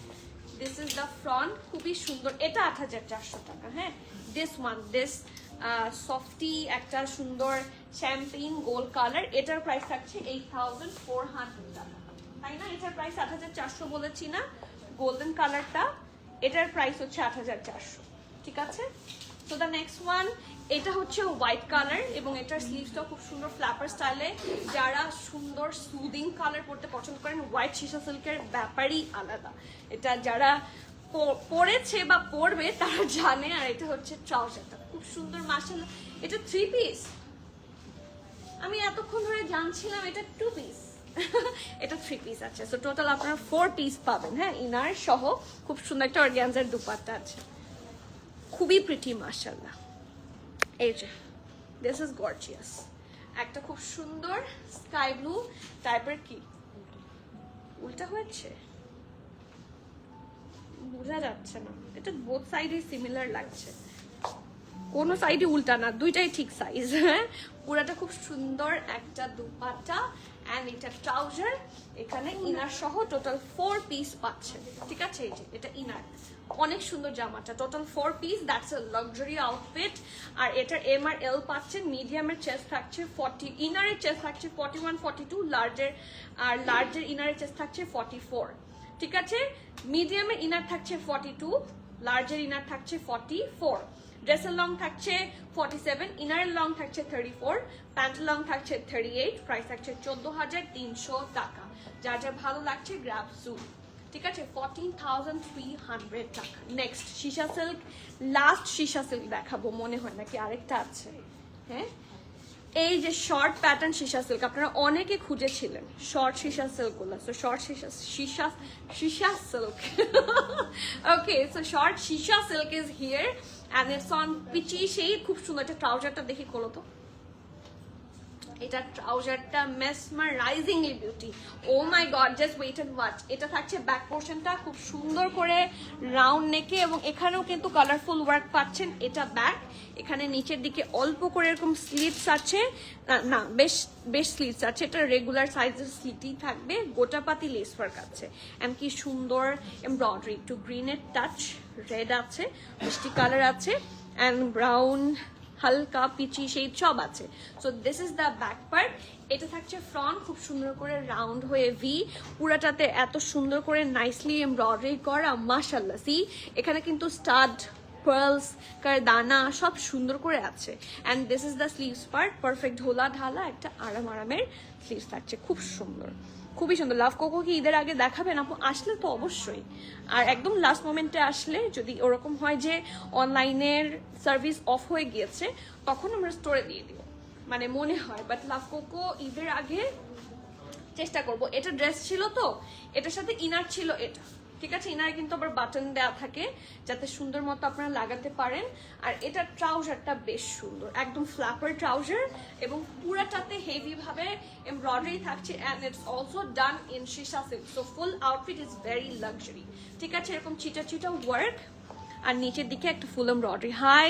দিস ইজ দ্য ফ্রন্ট, খুবই সুন্দর। এটা 8400 টাকা। হ্যাঁ, দিস ওয়ান, দিস সফটি একটা সুন্দর শ্যাম্পেইন গোল্ড কালার, এটার প্রাইস থাকছে 8400 টাকা, তাই না? এটার প্রাইস 8400 বলেছি না, গোল্ডেন কালারটা, এটার প্রাইস হচ্ছে 8400, ঠিক আছে। সো দ্য নেক্সট ওয়ান, এটা হচ্ছে হোয়াইট কালার এবং এটার স্লিভসটা খুব সুন্দর ফ্ল্যাপার স্টাইলে। যারা সুন্দর সুদিং কালার পরতে পছন্দ করেন, হোয়াইট সীসা সিল্কের ব্যাপারই আলাদা, এটা যারা পরেছে বা পরবে তারা জানে। আর এটা হচ্ছে ট্রাউজারটা খুব সুন্দর মাশাআল্লাহ, এটা 3 পিস, আমি এতক্ষণ ধরে জানছিলাম এটা 2 পিস এটা 3 পিস আছে। সো টোটাল আপনারা 4 পিস পাবেন। হ্যাঁ, ইনার সহ খুব সুন্দর একটা অর্গানজার দুপাট্টা আছে, খুবই প্রিটি মাশাআল্লাহ। এই যে দিস ইজ গর্জিয়াস, একটা খুব সুন্দর স্কাই ব্লু টাইপের, কি উল্টা হয়েছে বোঝা যাচ্ছে না, এটা বোথ সাইডে সিমিলার লাগছে, কোনো সাইডে উল্টা না, দুইটাই ঠিক সাইজ। হ্যাঁ, পুরাটা খুব সুন্দর একটা দুপাট্টা এন্ড এটা ট্রাউজার, এখানে ইনার সহ টোটাল 4 পিস পাচ্ছেন, ঠিক আছে। এই যে এটা ইনার, অনেক সুন্দর জামাটা, total 4 piece, that's a luxury outfit. আর এটার এম আর এল পাচ্ছেন, মিডিয়ামের চেস্ট থাকছে 40, ইনারের চেস্ট থাকছে 41 42, লার্জের আর লার্জের ইনারের চেস্ট থাকছে 44, ঠিক আছে। মিডিয়ামের ইনার থাকছে 42, লার্জের ইনার থাকছে 44, ড্রেসের লং থাকছে 47, ইনারের লং থাকছে 34, প্যান্টের লং থাকছে 38, প্রাইস থাকছে 14300 টাকা। যার যা ভালো লাগছে গ্র্যাব জুম, ঠিক আছে। 14300 টাকা। নেক্সট সীসা সিল্ক, লাস্ট সীসা সিল্ক দেখাবো মনে হয়, নাকি আরেকটা আছে? হ্যাঁ, এই যে শর্ট প্যাটার্ন সীসা সিল্ক, আপনারা অনেকে খুঁজেছিলেন শর্ট সীসা সিল্ক গুলো। সো শর্ট সীসা সিল্ক ওকে, সো শর্ট সীসা silk is here and it's on peachy shade. খুব সুন্দর একটা ট্রাউজারটা দেখি খোলো তো, এটা ট্রাউজারটা mesmerisingly beauty. Oh my god, just wait and watch. এটা থাকছে ব্যাক পোর্শনটা খুব সুন্দর করে রাউন্ড নেকে এবং এখানেও কিন্তু কালারফুল ওয়ার্ক পাচ্ছেন। এটা ব্যাক, এখানে নিচের দিকে অল্প করে এরকম স্লিভস আছে, না বেশ বেশ স্লিভস আছে, এটা রেগুলার সাইজের স্লিটই থাকবে, গোটাপাতি লেস ওয়ার্ক আছে এন্ড কি সুন্দর এমব্রয়ডারি, একটু গ্রিনের টাচ, রেড আছে, মিষ্টি কালার আছে এন্ড ব্রাউন, হালকা পিচি সেই সব আছে। So this is the back part. এটা থাকছে ফ্রন্ট, খুব সুন্দর করে রাউন্ড হয়ে ভি, পুরাটাতে এত সুন্দর করে নাইসলি এমব্রয়ডারি করা মাশাআল্লাহ। সি, এখানে কিন্তু স্টাড, পার্লস, কারদানা সব সুন্দর করে আছে and this is the sleeves part, perfect ঢোলা ঢালা একটা আরামের স্লিভস থাকছে, খুব সুন্দর, খুবই সুন্দর। লাভ কোকো কি ঈদের আগে দেখাবেন আপু? আসলে তো অবশ্যই, আর একদম লাস্ট মোমেন্টে আসলে, যদি ওরকম হয় যে অনলাইনের সার্ভিস অফ হয়ে গিয়েছে, তখন আমরা স্টোরে দিয়ে দিব, মানে মনে হয়। বাট লাভ কোকো ঈদের আগে চেষ্টা করব। এটা ড্রেস ছিল তো, এটার সাথে ইনার ছিল এটা, ঠিক আছে। ইনারে কিন্তু আবার বাটন দেওয়া থাকে যাতে সুন্দর মতো আপনারা লাগাতে পারেন। আর এটা ট্রাউজারটা বেশ সুন্দর, একদম ফ্ল্যাপার ট্রাউজার এবং পুরাটাতে হেভি ভাবে এমব্রয়ডারি থাকছে and it's also done in সীসা silk. So full outfit is very luxury, ঠিক আছে। এরকম চিটা চিটা ওয়ার্ক আর নিচের দিকে একটা ফুল এমব্রয়ডারি। হাই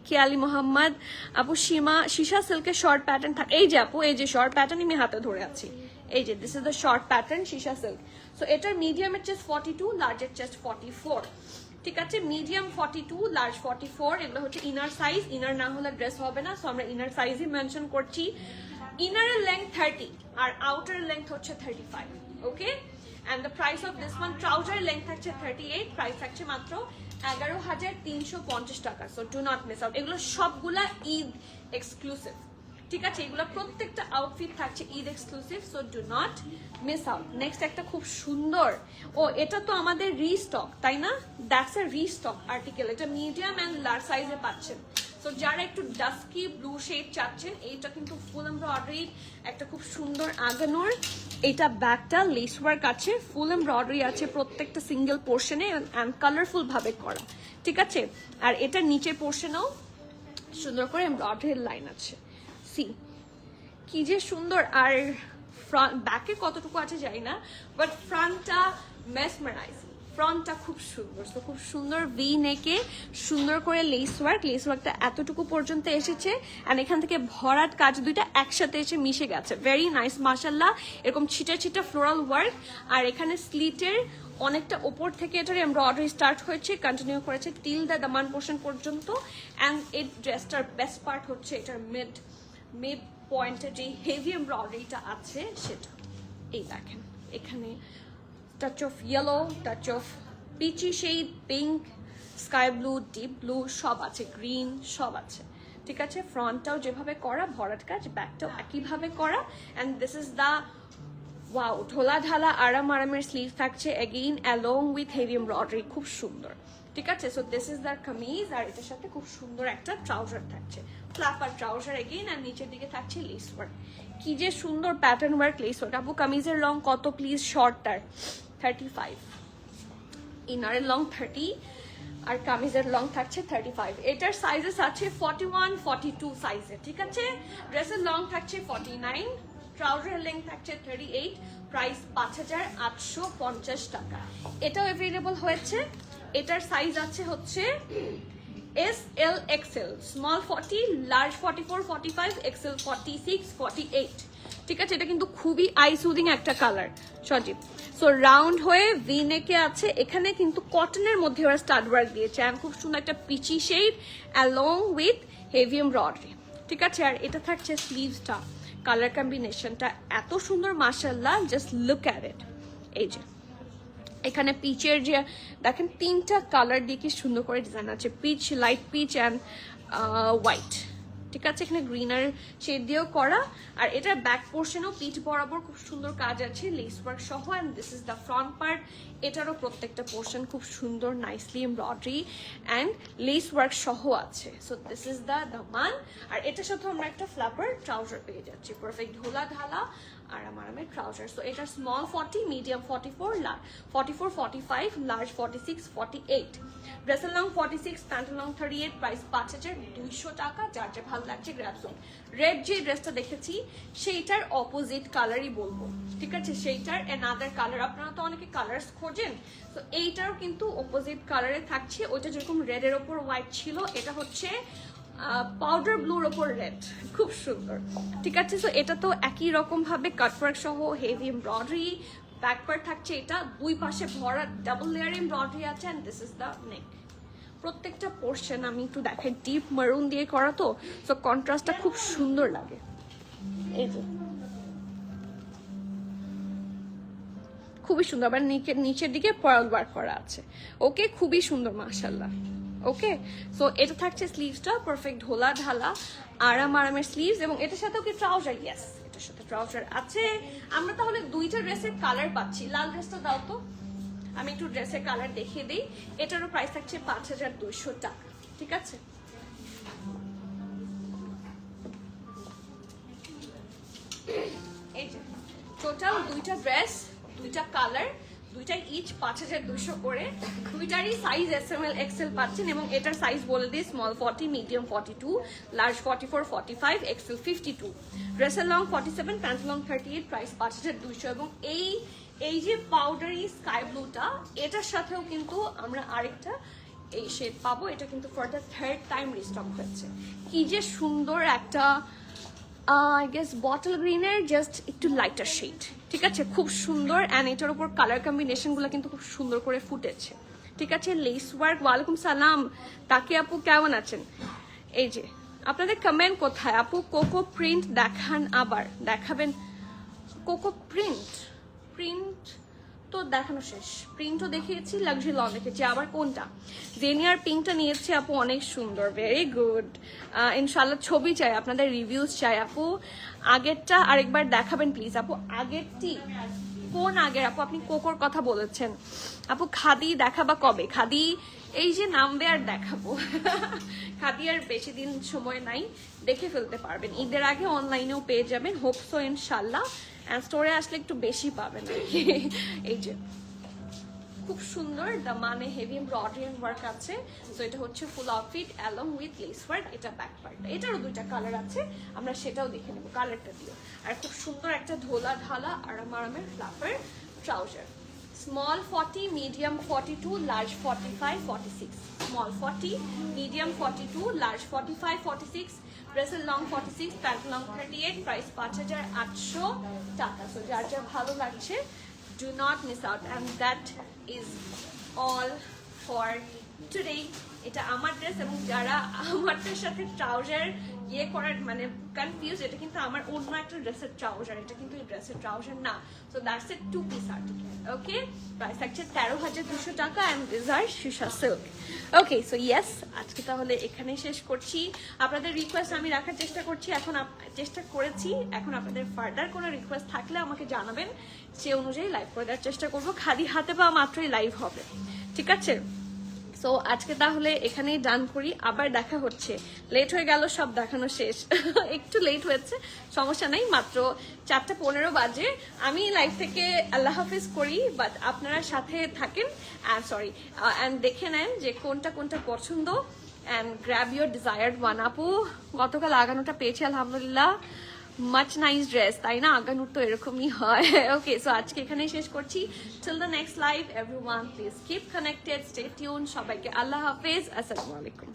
কিয়ালি মোহাম্মদ আপু, সীসা সিল্কের শর্ট প্যাটার্ন থাকে। এই যে আপু, এই যে শর্ট প্যাটার্ন আমি হাতে ধরে আছি, এই যে this is the short pattern সীসা সিল্ক। সো এটার মিডিয়ামের চেস্ট 42, লার্জের চেস্ট 44, ঠিক আছে। মিডিয়াম 42, লার্জ 44, এগুলো হচ্ছে ইনার সাইজ। ইনার না হলে ড্রেস হবে না, সো আমরা ইনার সাইজই মেনশন করছি। ইনারের লেন্থ 30 আর আউটারের লেন্থ হচ্ছে 35, ওকে। and the price of this one, trouser length থাকছে 38, প্রাইস থাকছে মাত্র 11350 টাকা। So do not miss out, এগুলো সবগুলা ঈদ এক্সক্লুসিভ, ঠিক আছে। এগুলো প্রত্যেকটা আউটফিট থাকছে Eid exclusive, so do not miss out. Next একটা খুব সুন্দর, ও এটা তো আমাদের রিস্টক, তাই না? দ্যাটস আ রিস্টক আর্টিকেল, এটা মিডিয়াম এন্ড লার্জ সাইজে পাচ্ছেন। সো যারা একটু ডাস্কি ব্লু শেড চাচ্ছেন, এইটা কিন্তু ফুল এমব্রয়ডারি, একটা খুব সুন্দর আগানোর। এটা ব্যাকটা লেস ওয়ার্ক আছে, ফুল এমব্রয়ডারি আছে প্রত্যেকটা সিঙ্গেল পোর্শনে এন্ড কালারফুল ভাবে করা, ঠিক আছে। আর এটা নিচের পোর্শনেও সুন্দর করে এমব্রয়ডারির লাইন আছে। সি কি যে সুন্দর। আর ফ্রন্ট ব্যাকে কতটুকু আছে জানি না, বাট ফ্রন্টটা মেসমারাইজিং, ফ্রন্টটা খুব সুন্দর। তো খুব সুন্দর ভি নেকে সুন্দর করে লেস ওয়ার্কটা এতটুকু পর্যন্ত এসেছে, অ্যান্ড এখান থেকে ভরাট কাজ দুইটা একসাথে এসে মিশে গেছে, ভেরি নাইস মাশাল্লাহ। এরকম ছিটা ছিটা ফ্লোরাল ওয়ার্ক, আর এখানে স্লিটের অনেকটা ওপর থেকে এটার এমব্রয়ডারি স্টার্ট হয়েছে, কন্টিনিউ করেছে টিল দ্য দামান পোর্শন পর্যন্ত। অ্যান্ড এই ড্রেসটার বেস্ট পার্ট হচ্ছে এটার মিড পয়েন্টে যে হেভি এমব্রয়ডারিটা আছে সেটা। এই দেখেন এখানে touch of yellow, touch of peachy shade, pink, sky blue, deep blue সব আছে, গ্রিন সব আছে, ঠিক আছে। ফ্রন্টটাও যেভাবে করা ভরাট কাজ, ব্যাকটাও একইভাবে করা। And this is the wow ঢোলা ঢালা আরামের স্লিভ থাকছে again along with heavy embroidery, খুব সুন্দর, ঠিক আছে। So this is the kameez, আর এটার সাথে খুব সুন্দর একটা ট্রাউজার থাকছে, ফ্ল্যাপার ট্রাউজার এগেইন, আর নিচের দিকে থাকছে লেস ওয়ার্ক। কি যে সুন্দর প্যাটার্ন ওয়ার্ক লেস ওয়ার্ক। আপু কামিজের লং কত প্লিজ? শর্টটার 35, ইনারের লং 30, আর কামিজের লং থাকছে 35। এটার সাইজেস আছে 41, 42 সাইজে, ঠিক আছে। ড্রেসের লং থাকছে 49, ট্রাউজারের লেন্থ থাকছে 38, প্রাইস 5850 টাকা। এটাও অ্যাভেলেবল হয়েছে। এটার সাইজ আছে হচ্ছে SL XL, small 40, large 44, 45, XL 46, 48, ঠিক আছে। এটা কিন্তু খুবই আই সুদিং একটা কালার সজীব। সো রাউন্ড হয়ে ভি নেকে আছে, এখানে কিন্তু কটনের মধ্যে ওরা স্টাড ওয়ার্ক দিয়েছে, আর খুব সুন্দর একটা peachy shade along with heavy embroidery, ঠিক আছে। আর এটা থাকছে স্লিভসটা, কালার কম্বিনেশনটা এত সুন্দর মাশাআল্লাহ, জাস্ট লুক অ্যাট ইট। এই যে এখানে পিচের যে দেখেন তিনটা কালার দিয়ে কি সুন্দর করে ডিজাইন আছে, peach, light peach and white, ঠিক আছে। এখানে গ্রিনার শেড দিয়েও করা, আর এটার ব্যাক পোর্শনেও পিচ বরাবর খুব সুন্দর কাজ আছে লেস ওয়ার্ক সহ। And this is the front part, এটারও প্রত্যেকটা পোর্শন খুব সুন্দর nicely embroidery and less work সহ আছে। সো দিস ইজ দ্য দামান, আর এটার সাথে আমরা একটা ফ্ল্যাপার ট্রাউজার পেয়ে যাচ্ছি, পারফেক্ট ঢোলা ঢালা আরামের ট্রাউজার। সো এটা স্মল 40, মিডিয়াম 44, 44, 45, লার্জ 46, 48। ড্রেসের লং 46, প্যান্টের লং 38, প্রাইস 5200 টাকা। যার যে ভালো লাগছে গ্র্যাব জোন। রেড যে ড্রেসটা দেখেছি সেইটার অপোজিট কালারই বলবো, ঠিক আছে। সেইটার অ্যানাদার কালার, আপনারা তো অনেকে কালার্স খোঁজেন, তো এইটারও কিন্তু অপোজিট কালারে থাকছে। ওইটা যেরকম রেডের ওপর হোয়াইট ছিল, এটা হচ্ছে পাউডার ব্লুর ওপর রেড, খুব সুন্দর, ঠিক আছে। সো এটা তো একই রকম ভাবে কাটওয়ার্ক সহ হেভি এমব্রয়ডারি, ব্যাক পার্ট থাকছে, এটা দুই পাশে ভরা ডাবল লেয়ার এমব্রয়ডারি আছে। অ্যান্ড দিস ইজ দ্য নেক। প্রত্যেকটা পোর্শন আমি একটু দেখাই, ডিপ মারুন দিয়ে করা তো, সো কন্ট্রাস্টটা খুব সুন্দর লাগে। এই যে খুবই সুন্দর, আবার নিচের দিকে পার্ল ওয়ার্ক করা আছে, ওকে, খুবই সুন্দর মাশাআল্লাহ। ওকে, সো এটা থাকছে স্লিভসটা পারফেক্ট ঢোলা ঢালা আরামের স্লিভস, এবং এটার সাথেও কি ট্রাউজার? ইয়েস, এটার সাথে ট্রাউজার আছে। আমরা তাহলে দুইটা ড্রেসের কালার পাচ্ছি। লাল ড্রেসটা দাও তো, আমি একটু ড্রেসের কালার দেখিয়ে দিই। এটারও প্রাইস থাকছে 5200 টাকা, ঠিক আছে। এই যে টোটাল দুইটা ড্রেস, দুইটা কালার, দুইটাই ইচ 5200 করে। দুইটারই সাইজ SML XL পাচ্ছেন, এবং এটার সাইজ বলে দিই স্মল 40, মিডিয়াম 42, লার্জ 44, 45, XL 52। ড্রেসের লং 47, প্যান্ট লং 38, প্রাইস 5200। এবং এই যে পাউডারি স্কাই ব্লুটা, এটার সাথেও কিন্তু আমরা আরেকটা এই শেড পাবো। এটা কিন্তু for the third time restock হয়েছে। কি যে সুন্দর একটা আই গেস বটল গ্রিনের জাস্ট একটু লাইটার শেড, ঠিক আছে, খুব সুন্দর। অ্যান্ড এটার উপর কালার কম্বিনেশনগুলো কিন্তু খুব সুন্দর করে ফুটেছে, ঠিক আছে। লেস ওয়ার্ক, ওয়ালাইকুম সালাম তাকে আপু, কেমন আছেন? এই যে আপনাদের কমেন্ট কোথায় আপু? কোকো প্রিন্ট দেখান, আবার দেখাবেন? কোকো প্রিন্ট তো দেখানো শেষ, প্রিন্টও দেখিয়েছি, লাক্সারি লন দেখেছি, আবার কোনটা? জেনিয়ার পিঙ্কটা নিয়েছি আপু, অনেক সুন্দর, ভেরি গুড। ইনশাল্লাহ ছবি চাই, আপনাদের রিভিউজ চাই আপু। আগেরটা আরেকবার দেখাবেন প্লিজ আপু। আগেরটি কোন আগের আপু? আপনি কোকোর কথা বলেছেন আপু। খাদি দেখাবা কবে? খাদি এই যে নামবে আর দেখাবো। খাদি আর বেশি দিন সময় নাই, দেখে ফেলতে পারবেন ঈদের আগে, অনলাইনেও পেয়ে যাবেন হোপসো ইনশাল্লাহ। স্টোরে আসলে একটু বেশি পাবেন আর কি। এই যে খুব সুন্দর মানে হেভি এমব্রয়ডারি ওয়ার্ক আছে। তো এটা হচ্ছে full outfit along with lace work. এটা ব্যাক পার্ট, এটারও দুইটা কালার আছে, আমরা সেটাও দেখে নেব কালারটা দিয়ে। আর খুব সুন্দর একটা ধোলা ঢালা আরামের flapper trouser. Small 40, medium 42, large 45, 46। Small 40, medium 42, large 45, 46, ড্রেসের লং 46, প্যান্ট লং 38, প্রাইস 5800 টাকা। সো যার যা ভালো লাগছে, do not miss out, and that is all for today. এটা আমার ড্রেস, এবং যারা আমারটার সাথে ট্রাউজার করার মানে কনফিউজ, এটা কিন্তু আমার অন্য একটা ড্রেসের ট্রাউজার, এটা কিন্তু এই ড্রেসের ট্রাউজার না। So that's a 2 piece article. Okay, price থাকছে 13,200 টাকা, অ্যান্ড দিস আর shisha silk. Okay, so yes, আজকে তাহলে এখানেই শেষ করছি। আপনাদের রিকোয়েস্ট আমি রাখার চেষ্টা করছি, চেষ্টা করেছি। এখন আপনাদের ফার্দার কোনো রিকোয়েস্ট থাকলে আমাকে জানাবেন, সে অনুযায়ী লাইভ করে দেওয়ার চেষ্টা করবো। খালি হাতে পাওয়া মাত্রই লাইভ হবে, ঠিক আছে? সো আজকে তাহলে এখানেই ডান করি, আবার দেখা হচ্ছে। লেট হয়ে গেল, সব দেখানো শেষ। একটু লেট হয়েছে, সমস্যা নাই, মাত্র 4:15 বাজে। আমি লাইভ থেকে আল্লাহ হাফিজ করি, বাট আপনারা সাথে থাকেন অ্যান্ড দেখে নেন যে কোনটা পছন্দ, and grab your desired one. আপু গতকাল আগানোটা পেয়েছি আলহামদুলিল্লাহ, মাচ নাইস ড্রেস, তাই না? আগানুর তো এরকমই হয়। ওকে, সো আজকে এখানেই শেষ করছি। Till the next live, everyone please keep connected, stay tune. সবাইকে আল্লাহ হাফেজ, আসসালামু আলাইকুম।